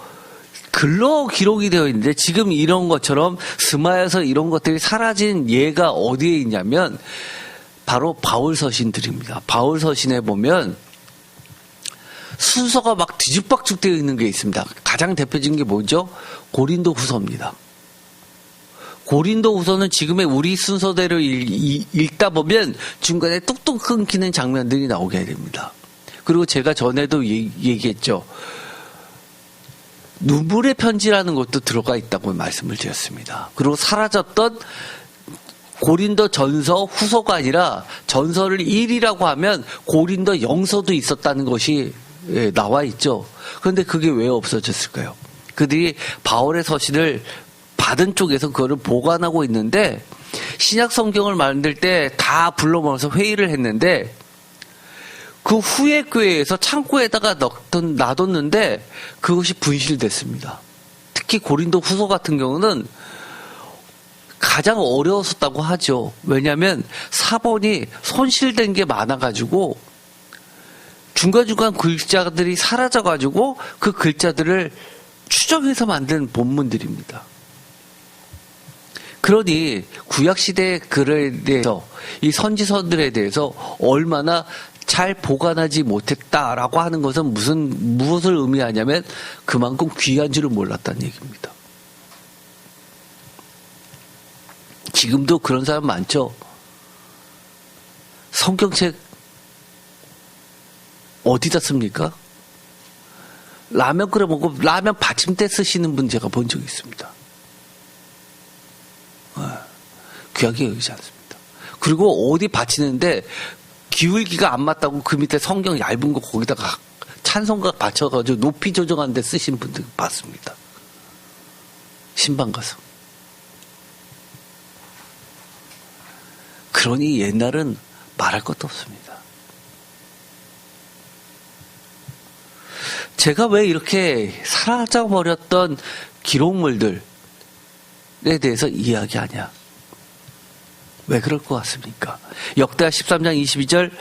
글로 기록이 되어 있는데 지금 이런 것처럼 스마야서 이런 것들이 사라진 예가 어디에 있냐면 바로 바울 서신들입니다. 바울 서신에 보면 순서가 막 뒤죽박죽 되어 있는 게 있습니다. 가장 대표적인 게 뭐죠? 고린도 후서입니다. 고린도 후서는 지금의 우리 순서대로 읽다 보면 중간에 뚝뚝 끊기는 장면들이 나오게 됩니다. 그리고 제가 전에도 얘기했죠. 눈물의 편지라는 것도 들어가 있다고 말씀을 드렸습니다. 그리고 사라졌던 고린도 전서 후서가 아니라 전서를 1이라고 하면 고린도 영서도 있었다는 것이 나와 있죠. 그런데 그게 왜 없어졌을까요? 그들이 바울의 서신을 받은 쪽에서 그거를 보관하고 있는데 신약 성경을 만들 때 다 불러 모아서 회의를 했는데 그 후에 교회에서 창고에다가 놔뒀는데 그것이 분실됐습니다. 특히 고린도 후서 같은 경우는 가장 어려웠었다고 하죠. 왜냐하면 사본이 손실된 게 많아가지고 중간중간 글자들이 사라져가지고 그 글자들을 추정해서 만든 본문들입니다. 그러니 구약시대의 글에 대해서 이 선지서들에 대해서 얼마나 잘 보관하지 못했다라고 하는 것은 무엇을 의미하냐면 그만큼 귀한 줄을 몰랐다는 얘기입니다. 지금도 그런 사람 많죠. 성경책 어디다 씁니까? 라면 끓여 먹고 라면 받침대 쓰시는 분 제가 본 적이 있습니다. 귀하게 여기지 않습니다. 그리고 어디 받치는데 기울기가 안 맞다고 그 밑에 성경 얇은 거 거기다가 찬송가 받쳐가지고 높이 조정하는 데 쓰신 분들 봤습니다. 신방 가서. 그러니 옛날은 말할 것도 없습니다. 제가 왜 이렇게 사라져버렸던 기록물들에 대해서 이야기하냐? 왜 그럴 것 같습니까? 역대하 13장 22절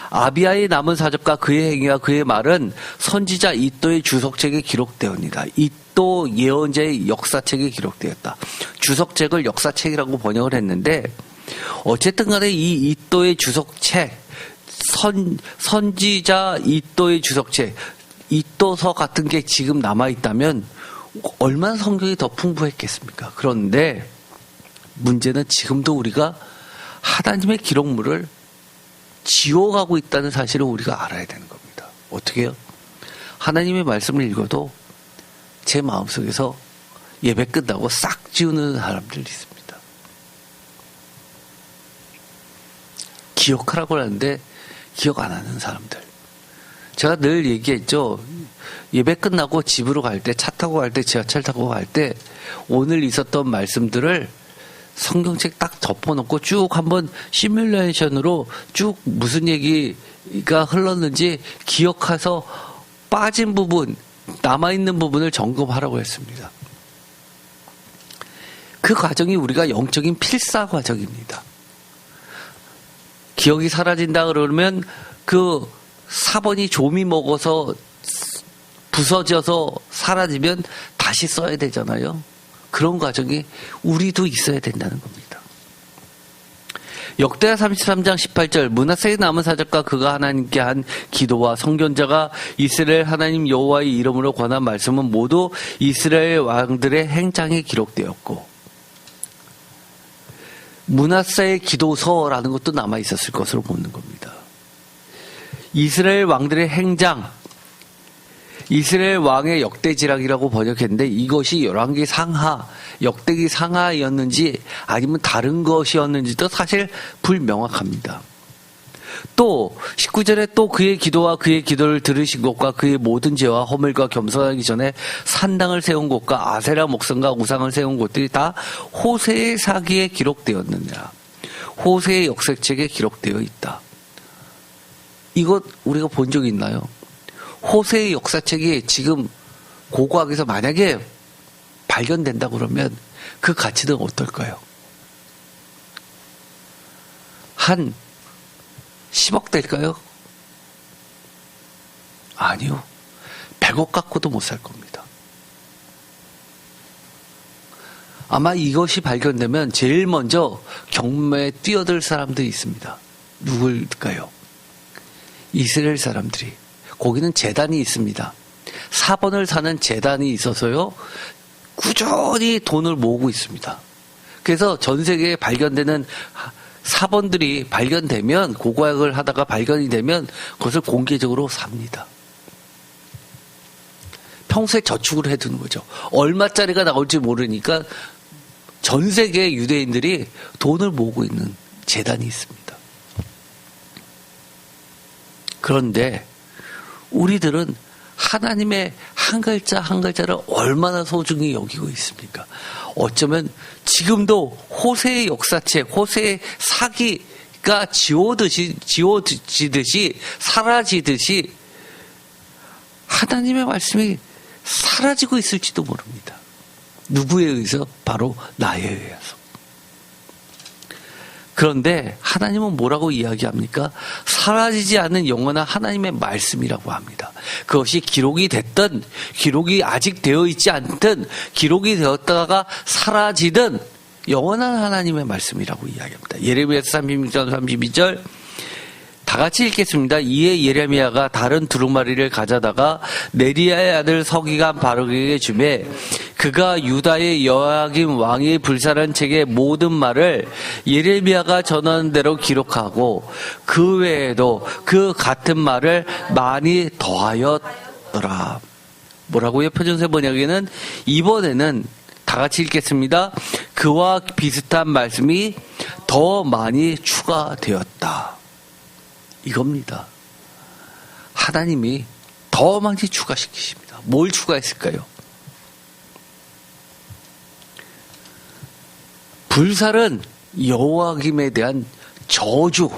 아비야의 남은 사적과 그의 행위와 그의 말은 선지자 이또의 주석책에 기록되었니다. 이또 예언자의 역사책에 기록되었다. 주석책을 역사책이라고 번역을 했는데 어쨌든 간에 이 이또의 주석책, 선지자 이또의 주석책, 이또서 같은 게 지금 남아있다면 얼마나 성경이 더 풍부했겠습니까? 그런데 문제는 지금도 우리가 하나님의 기록물을 지워가고 있다는 사실을 우리가 알아야 되는 겁니다. 어떻게 해요? 하나님의 말씀을 읽어도 제 마음속에서 예배 끝나고 싹 지우는 사람들이 있습니다. 기억하라고 하는데 기억 안 하는 사람들. 제가 늘 얘기했죠. 예배 끝나고 집으로 갈 때, 차 타고 갈 때, 지하철 타고 갈 때 오늘 있었던 말씀들을 성경책 딱 덮어놓고 쭉 한번 시뮬레이션으로 쭉 무슨 얘기가 흘렀는지 기억해서 빠진 부분, 남아있는 부분을 점검하라고 했습니다. 그 과정이 우리가 영적인 필사 과정입니다. 기억이 사라진다 그러면 그 사본이 좀이 먹어서 부서져서 사라지면 다시 써야 되잖아요. 그런 과정이 우리도 있어야 된다는 겁니다. 역대하 33장 18절 므낫세의 남은 사적과 그가 하나님께 한 기도와 선견자가 이스라엘 하나님 여호와의 이름으로 권한 말씀은 모두 이스라엘 왕들의 행장에 기록되었고 므낫세의 기도서라는 것도 남아 있었을 것으로 보는 겁니다. 이스라엘 왕들의 행장, 이스라엘 왕의 역대지락이라고 번역했는데 이것이 열왕기 상하, 역대기 상하였는지 아니면 다른 것이었는지도 사실 불명확합니다. 또 19절에 또 그의 기도와 그의 기도를 들으신 곳과 그의 모든 죄와 허물과 겸손하기 전에 산당을 세운 곳과 아세라 목상과 우상을 세운 곳들이 다 호세의 사기에 기록되었느냐. 호세의 역사책에 기록되어 있다. 이것 우리가 본 적이 있나요? 호세의 역사책이 지금 고고학에서 만약에 발견된다 그러면 그 가치는 어떨까요? 한 10억 될까요? 아니요. 100억 갖고도 못 살 겁니다. 아마 이것이 발견되면 제일 먼저 경매에 뛰어들 사람들이 있습니다. 누굴까요? 이스라엘 사람들이. 거기는 재단이 있습니다. 사본을 사는 재단이 있어서요. 꾸준히 돈을 모으고 있습니다. 그래서 전 세계에 발견되는 사본들이 발견되면 고고학을 하다가 발견이 되면 그것을 공개적으로 삽니다. 평소에 저축을 해두는 거죠. 얼마짜리가 나올지 모르니까 전 세계 유대인들이 돈을 모으고 있는 재단이 있습니다. 그런데 우리들은 하나님의 한 글자 한 글자를 얼마나 소중히 여기고 있습니까? 어쩌면 지금도 호세의 역사책, 호세의 사기가 지워지듯이 사라지듯이 하나님의 말씀이 사라지고 있을지도 모릅니다. 누구에 의해서? 바로 나에 의해서. 그런데 하나님은 뭐라고 이야기합니까? 사라지지 않는 영원한 하나님의 말씀이라고 합니다. 그것이 기록이 됐든 기록이 아직 되어 있지 않든 기록이 되었다가 사라지든 영원한 하나님의 말씀이라고 이야기합니다. 예레미야서 32절 다 같이 읽겠습니다. 이에 예레미야가 다른 두루마리를 가져다가 네리야의 아들 서기관 바룩에게 주매 그가 유다의 여호야김 왕이 불살한 책의 모든 말을 예레미야가 전하는 대로 기록하고 그 외에도 그 같은 말을 많이 더하였더라. 뭐라고요? 표준세 번역에는 이번에는 다 같이 읽겠습니다. 그와 비슷한 말씀이 더 많이 추가되었다. 이겁니다. 하나님이 더 많이 추가시키십니다. 뭘 추가했을까요? 불살은 여호야김에 대한 저주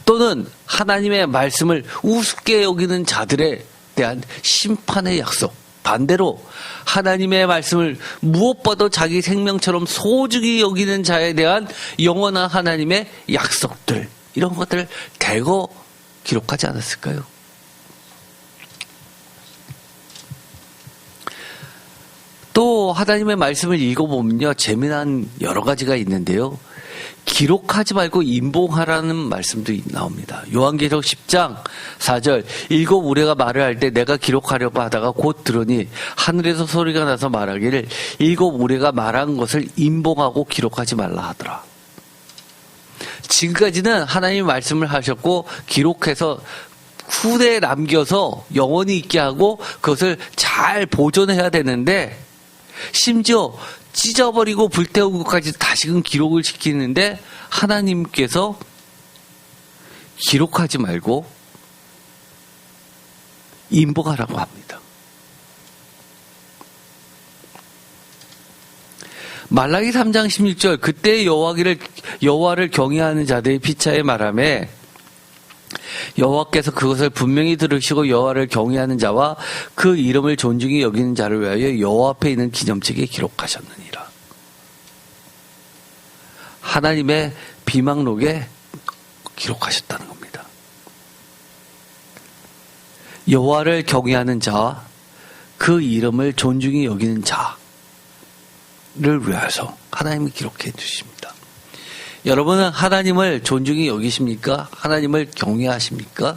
또는 하나님의 말씀을 우습게 여기는 자들에 대한 심판의 약속, 반대로 하나님의 말씀을 무엇보다도 자기 생명처럼 소중히 여기는 자에 대한 영원한 하나님의 약속들, 이런 것들을 대거 기록하지 않았을까요? 또 하나님의 말씀을 읽어보면요, 재미난 여러 가지가 있는데요. 기록하지 말고 임봉하라는 말씀도 나옵니다. 요한계시록 10장 4절 일곱 우레가 말을 할 때 내가 기록하려고 하다가 곧 들으니 하늘에서 소리가 나서 말하기를 일곱 우레가 말한 것을 임봉하고 기록하지 말라 하더라. 지금까지는 하나님이 말씀을 하셨고 기록해서 후대에 남겨서 영원히 있게 하고 그것을 잘 보존해야 되는데 심지어 찢어버리고 불태우고 까지 다시금 기록을 시키는데 하나님께서 기록하지 말고 임봉하라고 합니다. 말라기 3장 16절 그때 여호와를 경외하는 자들의 피차에 말하매 여호와께서 그것을 분명히 들으시고 여호와를 경외하는 자와 그 이름을 존중히 여기는 자를 위하여 여호와 앞에 있는 기념책에 기록하셨느니라. 하나님의 비망록에 기록하셨다는 겁니다. 여호와를 경외하는 자와 그 이름을 존중히 여기는 자를 위해서 하나님이 기록해 주십니다. 여러분은 하나님을 존중히 여기십니까? 하나님을 경외하십니까?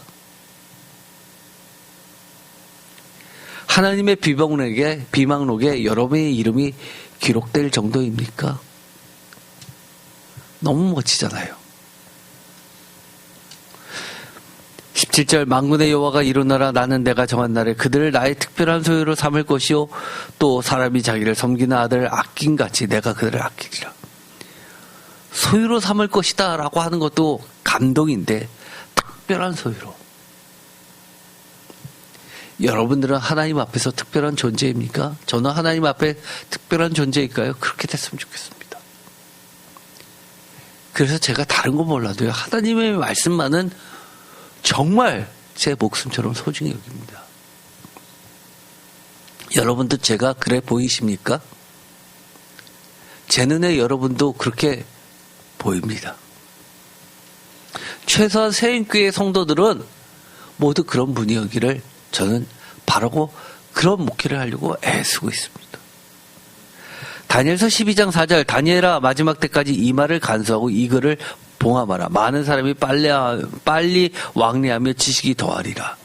하나님의 비망록에 여러분의 이름이 기록될 정도입니까? 너무 멋지잖아요. 17절 만군의 여호와가 이루노라 나는 내가 정한 날에 그들을 나의 특별한 소유로 삼을 것이요 또 사람이 자기를 섬기는 아들을 아낀같이 내가 그들을 아끼리라. 소유로 삼을 것이다 라고 하는 것도 감동인데 특별한 소유로. 여러분들은 하나님 앞에서 특별한 존재입니까? 저는 하나님 앞에 특별한 존재일까요? 그렇게 됐으면 좋겠습니다. 그래서 제가 다른 거 몰라도요, 하나님의 말씀만은 정말 제 목숨처럼 소중히 여깁니다. 여러분도 제가 그래 보이십니까? 제 눈에 여러분도 그렇게 보입니다. 최소한 새인교회 성도들은 모두 그런 분이었기를 저는 바라고 그런 목회를 하려고 애쓰고 있습니다. 다니엘서 12장 4절 다니엘아 마지막 때까지 이 말을 간수하고 이 글을 봉함하라. 많은 사람이 빨리 왕래하며 지식이 더하리라.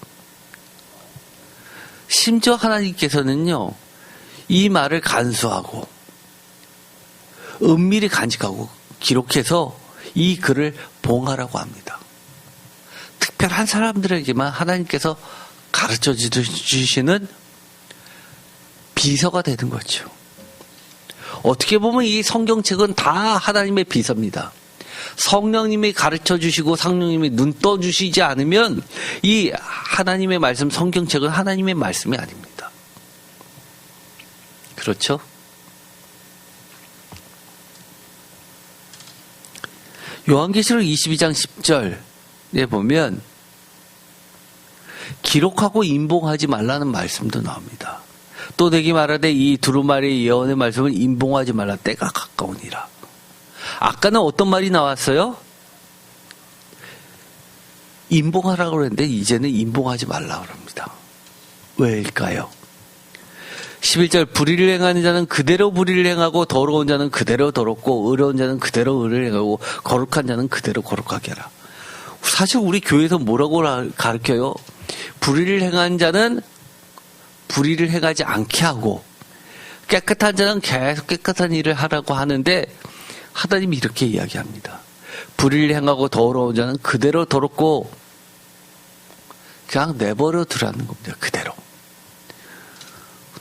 심지어 하나님께서는요, 이 말을 간수하고 은밀히 간직하고 기록해서 이 글을 봉하라고 합니다. 특별한 사람들에게만 하나님께서 가르쳐 주시는 비서가 되는 거죠. 어떻게 보면 이 성경책은 다 하나님의 비서입니다. 성령님이 가르쳐 주시고 성령님이 눈 떠 주시지 않으면 이 하나님의 말씀, 성경책은 하나님의 말씀이 아닙니다. 그렇죠? 요한계시록 22장 10절에 보면 기록하고 임봉하지 말라는 말씀도 나옵니다. 또 내게 말하되 이 두루마리의 예언의 말씀을 임봉하지 말라, 때가 가까우니라. 아까는 어떤 말이 나왔어요? 임봉하라고 그랬는데 이제는 임봉하지 말라고 합니다. 왜일까요? 11절 불의를 행하는 자는 그대로 불의를 행하고 더러운 자는 그대로 더럽고 의로운 자는 그대로 의를 행하고 거룩한 자는 그대로 거룩하게 하라. 사실 우리 교회에서 뭐라고 가르쳐요? 불의를 행한 자는 불의를 행하지 않게 하고 깨끗한 자는 계속 깨끗한 일을 하라고 하는데 하나님이 이렇게 이야기합니다. 불의를 행하고 더러운 자는 그대로 더럽고 그냥 내버려 두라는 겁니다. 그대로.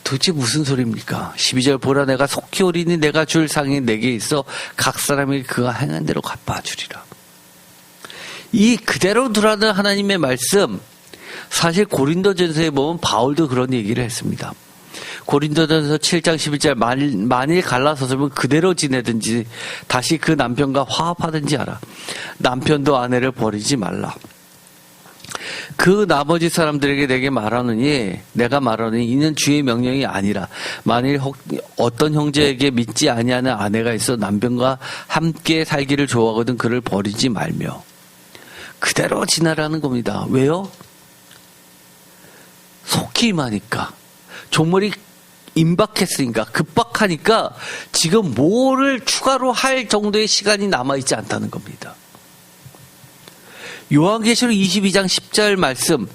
도대체 무슨 소리입니까? 12절 보라 내가 속히 오리니 내가 줄 상이 내게 있어 각 사람이 그가 행한 대로 갚아주리라. 이 그대로 두라는 하나님의 말씀, 사실 고린도전서에 보면 바울도 그런 얘기를 했습니다. 고린도전서 7장 11절 만일 갈라서면 그대로 지내든지 다시 그 남편과 화합하든지 하라. 남편도 아내를 버리지 말라. 그 나머지 사람들에게 내가 말하느니 이는 주의 명령이 아니라 만일 어떤 형제에게 믿지 아니하는 아내가 있어 남편과 함께 살기를 좋아하거든 그를 버리지 말며 그대로 지내라는 겁니다. 왜요? 속히 임하니까. 종말이 임박했으니까, 급박하니까 지금 뭐를 추가로 할 정도의 시간이 남아있지 않다는 겁니다. 요한계시록 22장 10절 말씀,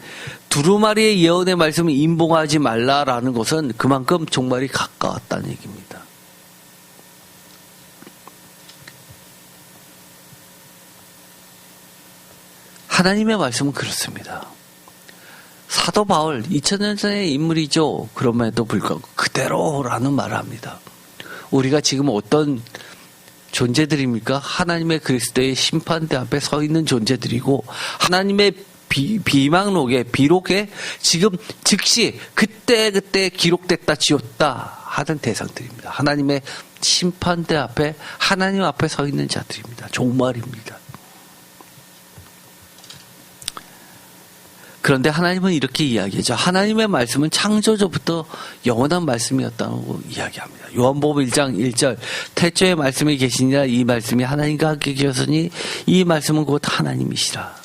두루마리의 예언의 말씀을 임봉하지 말라라는 것은 그만큼 종말이 가까웠다는 얘기입니다. 하나님의 말씀은 그렇습니다. 사도 바울 2000년 전의 인물이죠. 그럼에도 불구하고 그대로라는 말을 합니다. 우리가 지금 어떤 존재들입니까? 하나님의 그리스도의 심판대 앞에 서 있는 존재들이고 하나님의 비망록에 비록에 지금 즉시 그때 기록됐다 지웠다 하는 대상들입니다. 하나님의 심판대 앞에 하나님 앞에 서 있는 자들입니다. 종말입니다. 그런데 하나님은 이렇게 이야기하죠. 하나님의 말씀은 창조주부터 영원한 말씀이었다고 이야기합니다. 요한복음 1장 1절 태초에 말씀이 계시니라 이 말씀이 하나님과 함께 계셨으니 이 말씀은 곧 하나님이시라.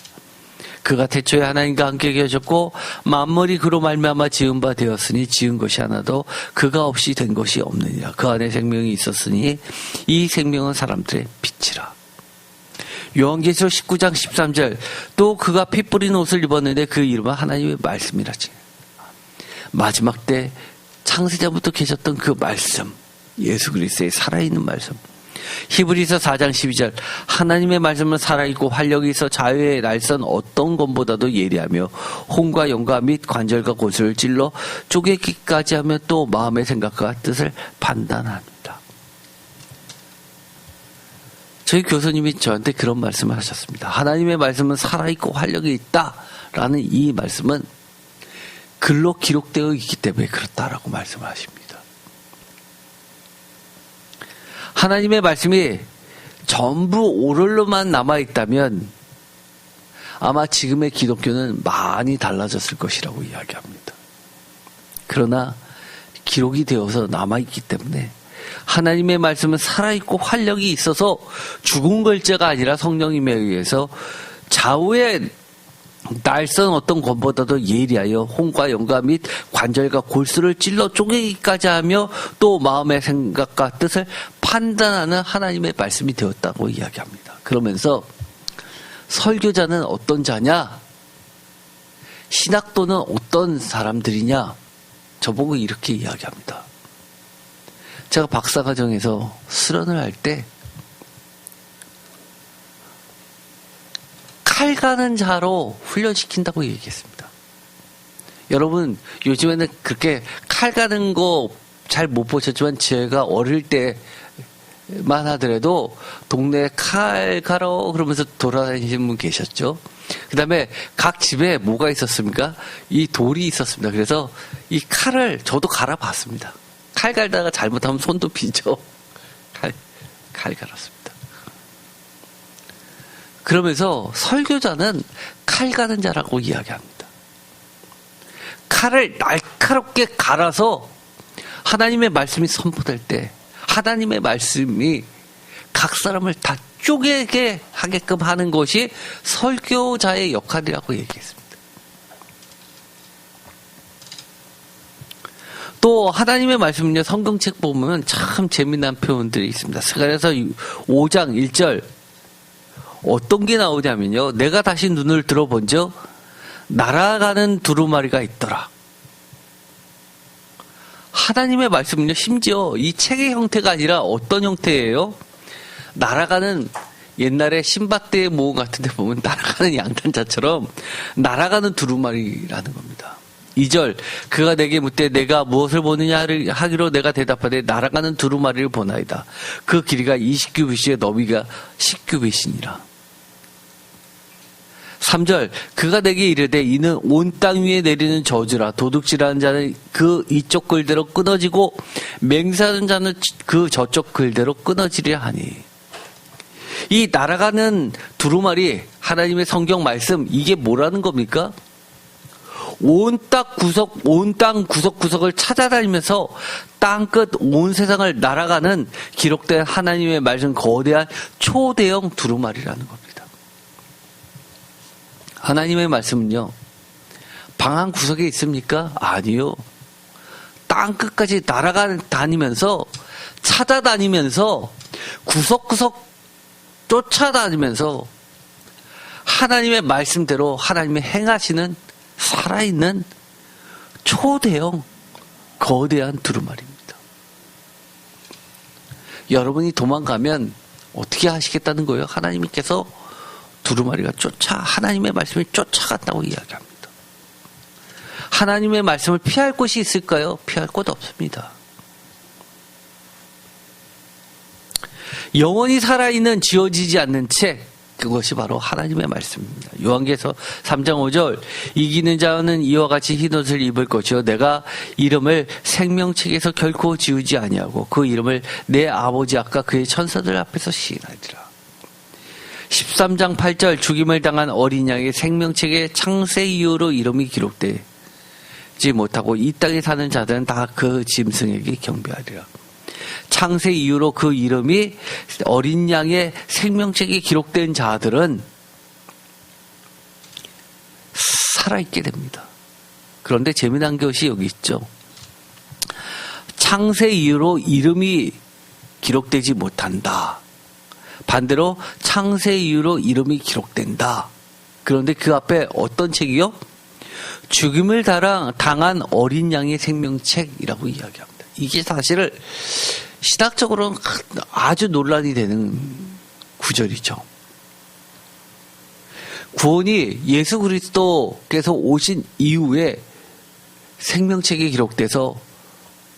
그가 태초에 하나님과 함께 계셨고 만물이 그로 말미암아 지은 바 되었으니 지은 것이 하나도 그가 없이 된 것이 없느니라. 그 안에 생명이 있었으니 이 생명은 사람들의 빛이라. 요한계시록 19장 13절 또 그가 피 뿌린 옷을 입었는데 그 이름은 하나님의 말씀이라지. 마지막 때 창세자부터 계셨던 그 말씀, 예수 그리스도의 살아있는 말씀. 히브리서 4장 12절 하나님의 말씀은 살아있고 활력이 있어 자유의 날선 어떤 것보다도 예리하며 혼과 영과 및 관절과 골수를 찔러 쪼개기까지 하며 또 마음의 생각과 뜻을 판단합니다. 저희 교수님이 저한테 그런 말씀을 하셨습니다. 하나님의 말씀은 살아있고 활력이 있다라는 이 말씀은 글로 기록되어 있기 때문에 그렇다라고 말씀을 하십니다. 하나님의 말씀이 전부 오럴로만 남아있다면 아마 지금의 기독교는 많이 달라졌을 것이라고 이야기합니다. 그러나 기록이 되어서 남아있기 때문에 하나님의 말씀은 살아있고 활력이 있어서 죽은 글자가 아니라 성령님에 의해서 좌우의 날선 어떤 것보다도 예리하여 혼과 영과 및 관절과 골수를 찔러 쪼개기까지 하며 또 마음의 생각과 뜻을 판단하는 하나님의 말씀이 되었다고 이야기합니다. 그러면서 설교자는 어떤 자냐? 신학도는 어떤 사람들이냐? 저보고 이렇게 이야기합니다. 제가 박사과정에서 수련을 할 때 칼 가는 자로 훈련시킨다고 얘기했습니다. 여러분 요즘에는 그렇게 칼 가는 거 잘 못 보셨지만 제가 어릴 때만 하더라도 동네에 칼 갈아 그러면서 돌아다니시는 분 계셨죠. 그 다음에 각 집에 뭐가 있었습니까? 이 돌이 있었습니다. 그래서 이 칼을 저도 갈아봤습니다. 칼 갈다가 잘못하면 손도 비죠. 칼 갈았습니다. 그러면서 설교자는 칼 가는 자라고 이야기합니다. 칼을 날카롭게 갈아서 하나님의 말씀이 선포될 때 하나님의 말씀이 각 사람을 다 쪼개게 하게끔 하는 것이 설교자의 역할이라고 얘기했습니다. 또 하나님의 말씀은요, 성경책 보면 참 재미난 표현들이 있습니다. 스가랴서 5장 1절 어떤 게 나오냐면요, 내가 다시 눈을 들어본즉 날아가는 두루마리가 있더라. 하나님의 말씀은요, 심지어 이 책의 형태가 아니라 어떤 형태예요? 날아가는, 옛날에 신밧드의 모험 같은 데 보면 날아가는 양탄자처럼 날아가는 두루마리라는 겁니다. 2절, 그가 내게 묻되 내가 무엇을 보느냐 하기로 내가 대답하되 날아가는 두루마리를 보나이다. 그 길이가 20규빗이요 너비가 10규빗이니라. 3절, 그가 내게 이르되 이는 온 땅 위에 내리는 저주라. 도둑질하는 자는 그 이쪽 글대로 끊어지고 맹세하는 자는 그 저쪽 글대로 끊어지려 하니. 이 날아가는 두루마리, 하나님의 성경 말씀, 이게 뭐라는 겁니까? 온 땅 구석구석을 찾아다니면서 땅끝 온 세상을 날아가는 기록된 하나님의 말씀, 거대한 초대형 두루마리라는 겁니다. 하나님의 말씀은요, 방 한 구석에 있습니까? 아니요. 땅끝까지 날아다니면서 찾아다니면서 구석구석 쫓아다니면서 하나님의 말씀대로 하나님의 행하시는 살아있는 초대형 거대한 두루마리입니다. 여러분이 도망가면 어떻게 하시겠다는 거예요? 하나님께서 두루마리가 하나님의 말씀이 쫓아간다고 이야기합니다. 하나님의 말씀을 피할 곳이 있을까요? 피할 곳 없습니다. 영원히 살아있는 지워지지 않는 책, 그것이 바로 하나님의 말씀입니다. 요한계시록 3장 5절, 이기는 자는 이와 같이 흰옷을 입을 것이요 내가 이름을 생명책에서 결코 지우지 아니하고 그 이름을 내 아버지 앞과 그의 천사들 앞에서 시인하리라. 13장 8절, 죽임을 당한 어린 양의 생명책에 창세 이후로 이름이 기록되지 못하고 이 땅에 사는 자들은 다 그 짐승에게 경배하리라. 창세 이후로 그 이름이 어린 양의 생명책에 기록된 자들은 살아있게 됩니다. 그런데 재미난 것이 여기 있죠. 창세 이후로 이름이 기록되지 못한다. 반대로 창세 이후로 이름이 기록된다. 그런데 그 앞에 어떤 책이요? 죽임을 당한 어린 양의 생명책이라고 이야기합니다. 이게 사실은 신학적으로는 아주 논란이 되는 구절이죠. 구원이 예수 그리스도께서 오신 이후에 생명책에 기록돼서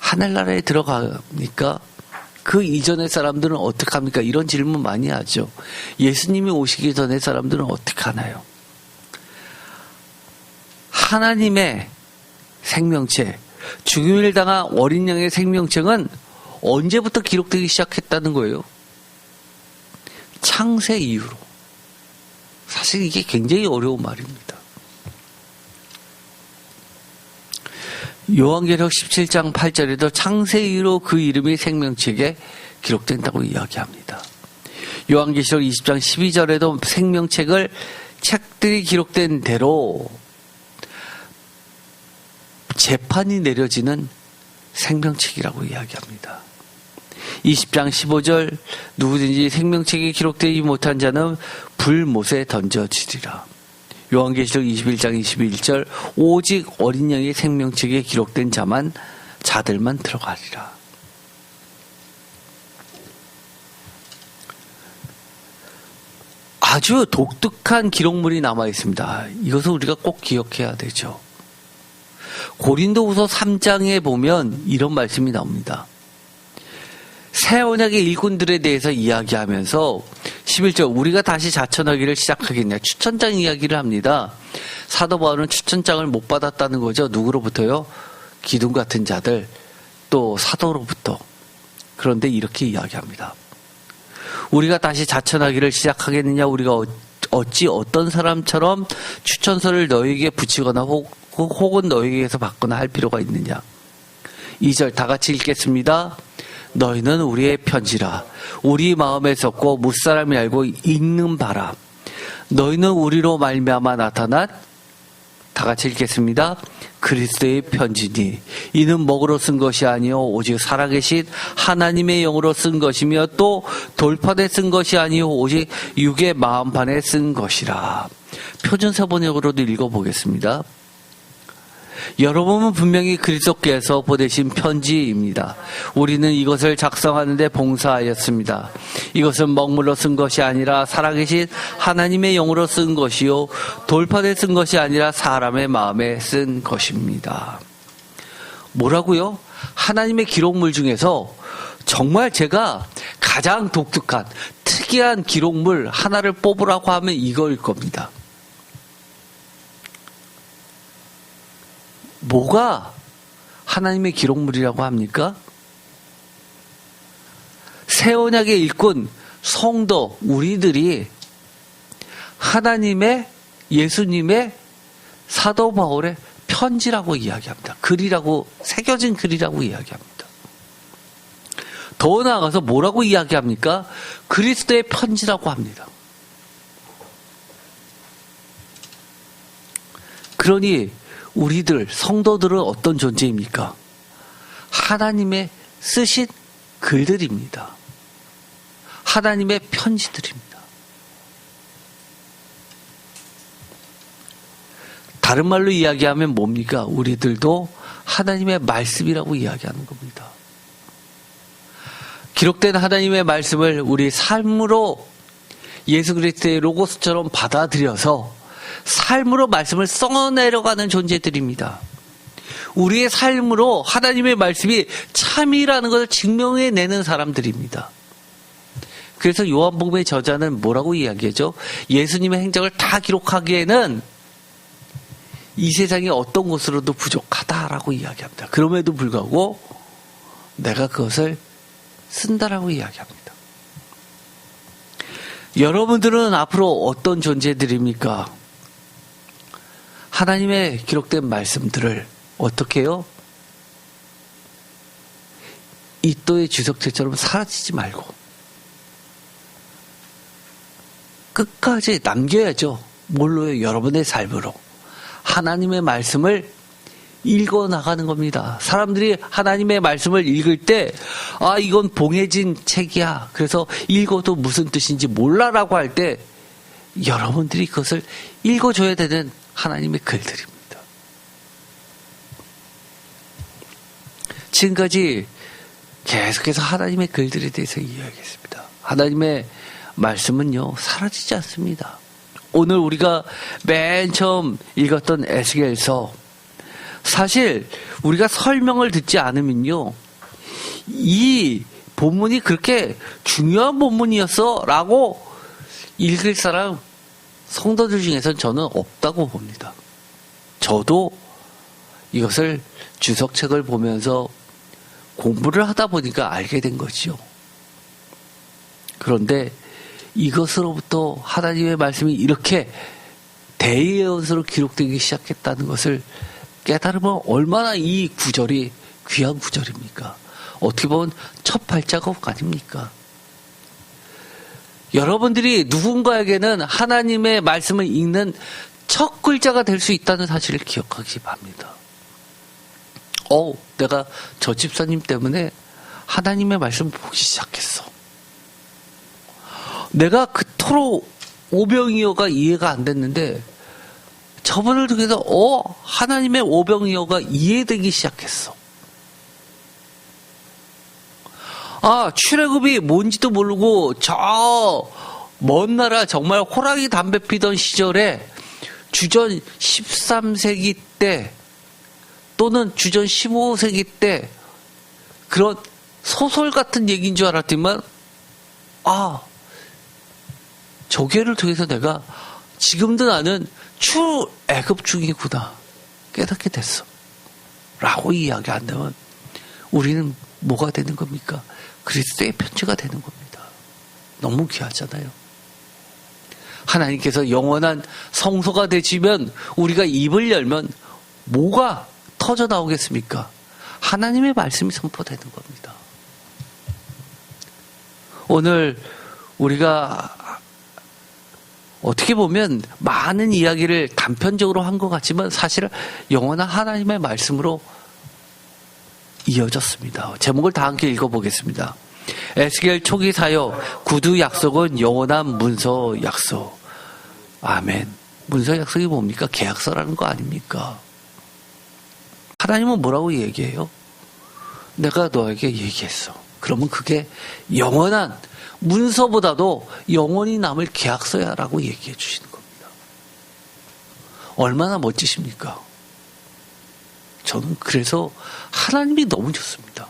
하늘나라에 들어가니까 그 이전의 사람들은 어떻게 합니까? 이런 질문 많이 하죠. 예수님이 오시기 전에 사람들은 어떻게 하나요? 하나님의 생명책, 죽임을 당한 어린 양의 생명책은 언제부터 기록되기 시작했다는 거예요? 창세 이후로. 사실 이게 굉장히 어려운 말입니다. 요한계시록 17장 8절에도 창세 이후로 그 이름이 생명책에 기록된다고 이야기합니다. 요한계시록 20장 12절에도 생명책을 책들이 기록된 대로 재판이 내려지는 생명책이라고 이야기합니다. 20장 15절, 누구든지 생명책에 기록되지 못한 자는 불못에 던져지리라. 요한계시록 21장 21절, 오직 어린 양의 생명책에 기록된 자들만 들어가리라. 아주 독특한 기록물이 남아 있습니다. 이것을 우리가 꼭 기억해야 되죠. 고린도후서 3장에 보면 이런 말씀이 나옵니다. 새 언약의 일꾼들에 대해서 이야기하면서 11절 우리가 다시 자천하기를 시작하겠냐 추천장 이야기를 합니다. 사도 바울은 추천장을 못 받았다는 거죠. 누구로부터요? 기둥 같은 자들 또 사도로부터. 그런데 이렇게 이야기합니다. 우리가 다시 자천하기를 시작하겠느냐 우리가 어찌 어떤 사람처럼 추천서를 너에게 붙이거나 혹은 너에게서 받거나 할 필요가 있느냐. 2절 다 같이 읽겠습니다. 너희는 우리의 편지라 우리 마음에 썩고 무사람이 알고 읽는 바라. 너희는 우리로 말미암아 나타난 다 같이 읽겠습니다. 그리스도의 편지니 이는 먹으로 쓴 것이 아니요 오직 살아계신 하나님의 영으로 쓴 것이며 또 돌판에 쓴 것이 아니요 오직 육의 마음판에 쓴 것이라. 표준사 번역으로도 읽어보겠습니다. 여러분은 분명히 그리스도께서 보내신 편지입니다. 우리는 이것을 작성하는데 봉사하였습니다. 이것은 먹물로 쓴 것이 아니라 살아계신 하나님의 영으로 쓴 것이요 돌판에 쓴 것이 아니라 사람의 마음에 쓴 것입니다. 뭐라고요? 하나님의 기록물 중에서 정말 제가 가장 독특한 특이한 기록물 하나를 뽑으라고 하면 이거일 겁니다. 뭐가 하나님의 기록물이라고 합니까? 새 언약의 일꾼 성도 우리들이 하나님의 예수님의 사도 바울의 편지라고 이야기합니다. 글이라고 새겨진 글이라고 이야기합니다. 더 나아가서 뭐라고 이야기합니까? 그리스도의 편지라고 합니다. 그러니 우리들 성도들은 어떤 존재입니까? 하나님의 쓰신 글들입니다. 하나님의 편지들입니다. 다른 말로 이야기하면 뭡니까? 우리들도 하나님의 말씀이라고 이야기하는 겁니다. 기록된 하나님의 말씀을 우리 삶으로 예수 그리스도의 로고스처럼 받아들여서 삶으로 말씀을 써내려가는 존재들입니다. 우리의 삶으로 하나님의 말씀이 참이라는 것을 증명해내는 사람들입니다. 그래서 요한복음의 저자는 뭐라고 이야기하죠? 예수님의 행적을 다 기록하기에는 이 세상의 어떤 것으로도 부족하다라고 이야기합니다. 그럼에도 불구하고 내가 그것을 쓴다라고 이야기합니다. 여러분들은 앞으로 어떤 존재들입니까? 하나님의 기록된 말씀들을 어떻게 해요? 이또의 주석체처럼 사라지지 말고 끝까지 남겨야죠. 뭘로요? 여러분의 삶으로. 하나님의 말씀을 읽어나가는 겁니다. 사람들이 하나님의 말씀을 읽을 때 이건 봉해진 책이야. 그래서 읽어도 무슨 뜻인지 몰라라고 할 때 여러분들이 그것을 읽어줘야 되는 하나님의 글들입니다. 지금까지 계속해서 하나님의 글들에 대해서 이야기했습니다. 하나님의 말씀은요 사라지지 않습니다. 오늘 우리가 맨 처음 읽었던 에스겔서 사실 우리가 설명을 듣지 않으면요 이 본문이 그렇게 중요한 본문이었어 라고 읽을 사람 성도들 중에서는 저는 없다고 봅니다. 저도 이것을 주석책을 보면서 공부를 하다 보니까 알게 된 거죠. 그런데 이것으로부터 하나님의 말씀이 이렇게 대예언서로 기록되기 시작했다는 것을 깨달으면 얼마나 이 구절이 귀한 구절입니까? 어떻게 보면 첫 발자국 아닙니까? 여러분들이 누군가에게는 하나님의 말씀을 읽는 첫 글자가 될 수 있다는 사실을 기억하기 바랍니다. 내가 저 집사님 때문에 하나님의 말씀을 보기 시작했어. 내가 그토록 오병이어가 이해가 안 됐는데 저분을 통해서 하나님의 오병이어가 이해되기 시작했어. 출애굽이 뭔지도 모르고 저 먼 나라 정말 호랑이 담배 피던 시절에 주전 13세기 때 또는 주전 15세기 때 그런 소설 같은 얘기인 줄 알았지만 저기를 통해서 내가 지금도 나는 출애굽 중이구나 깨닫게 됐어 라고 이야기한다면 우리는 뭐가 되는 겁니까? 그리스도의 편지가 되는 겁니다. 너무 귀하잖아요. 하나님께서 영원한 성소가 되시면 우리가 입을 열면 뭐가 터져 나오겠습니까? 하나님의 말씀이 선포되는 겁니다. 오늘 우리가 어떻게 보면 많은 이야기를 단편적으로 한 것 같지만 사실은 영원한 하나님의 말씀으로 이어졌습니다. 제목을 다 함께 읽어보겠습니다. 에스겔 초기 사역 구두 약속은 영원한 문서 약속. 아멘. 문서 약속이 뭡니까? 계약서라는 거 아닙니까? 하나님은 뭐라고 얘기해요? 내가 너에게 얘기했어. 그러면 그게 영원한 문서보다도 영원히 남을 계약서야라고 얘기해 주시는 겁니다. 얼마나 멋지십니까? 저는 그래서 하나님이 너무 좋습니다.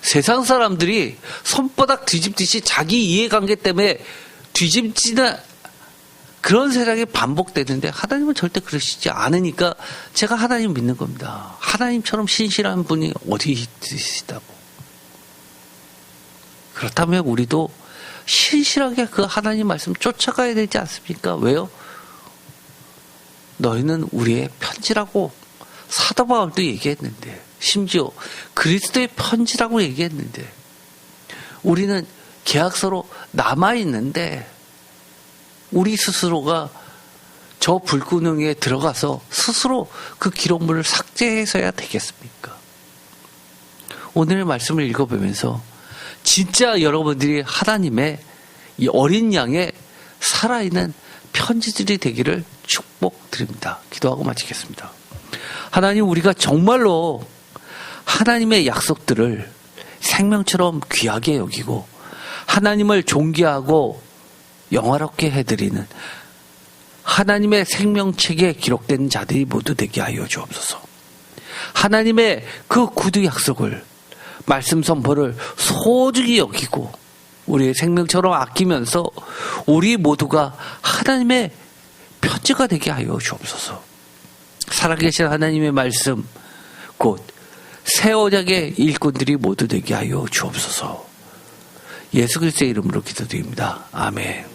세상 사람들이 손바닥 뒤집듯이 자기 이해관계 때문에 뒤집지는 그런 세상이 반복되는데 하나님은 절대 그러시지 않으니까 제가 하나님 믿는 겁니다. 하나님처럼 신실한 분이 어디 있으시다고. 그렇다면 우리도 신실하게 그 하나님 말씀 쫓아가야 되지 않습니까? 왜요? 너희는 우리의 편지라고 사도 바울도 얘기했는데 심지어 그리스도의 편지라고 얘기했는데 우리는 계약서로 남아있는데 우리 스스로가 저 불구덩이에 들어가서 스스로 그 기록물을 삭제해서야 되겠습니까? 오늘의 말씀을 읽어보면서 진짜 여러분들이 하나님의 이 어린 양의 살아있는 편지들이 되기를 축복드립니다. 기도하고 마치겠습니다. 하나님, 우리가 정말로 하나님의 약속들을 생명처럼 귀하게 여기고 하나님을 존귀하고 영화롭게 해드리는 하나님의 생명책에 기록된 자들이 모두 되게 하여 주옵소서. 하나님의 그 구두 약속을 말씀 선포를 소중히 여기고 우리의 생명처럼 아끼면서 우리 모두가 하나님의 편지가 되게 하여 주옵소서. 살아계신 하나님의 말씀 곧 새 언약의 일꾼들이 모두 되게 하여 주옵소서. 예수 그리스도의 이름으로 기도드립니다. 아멘.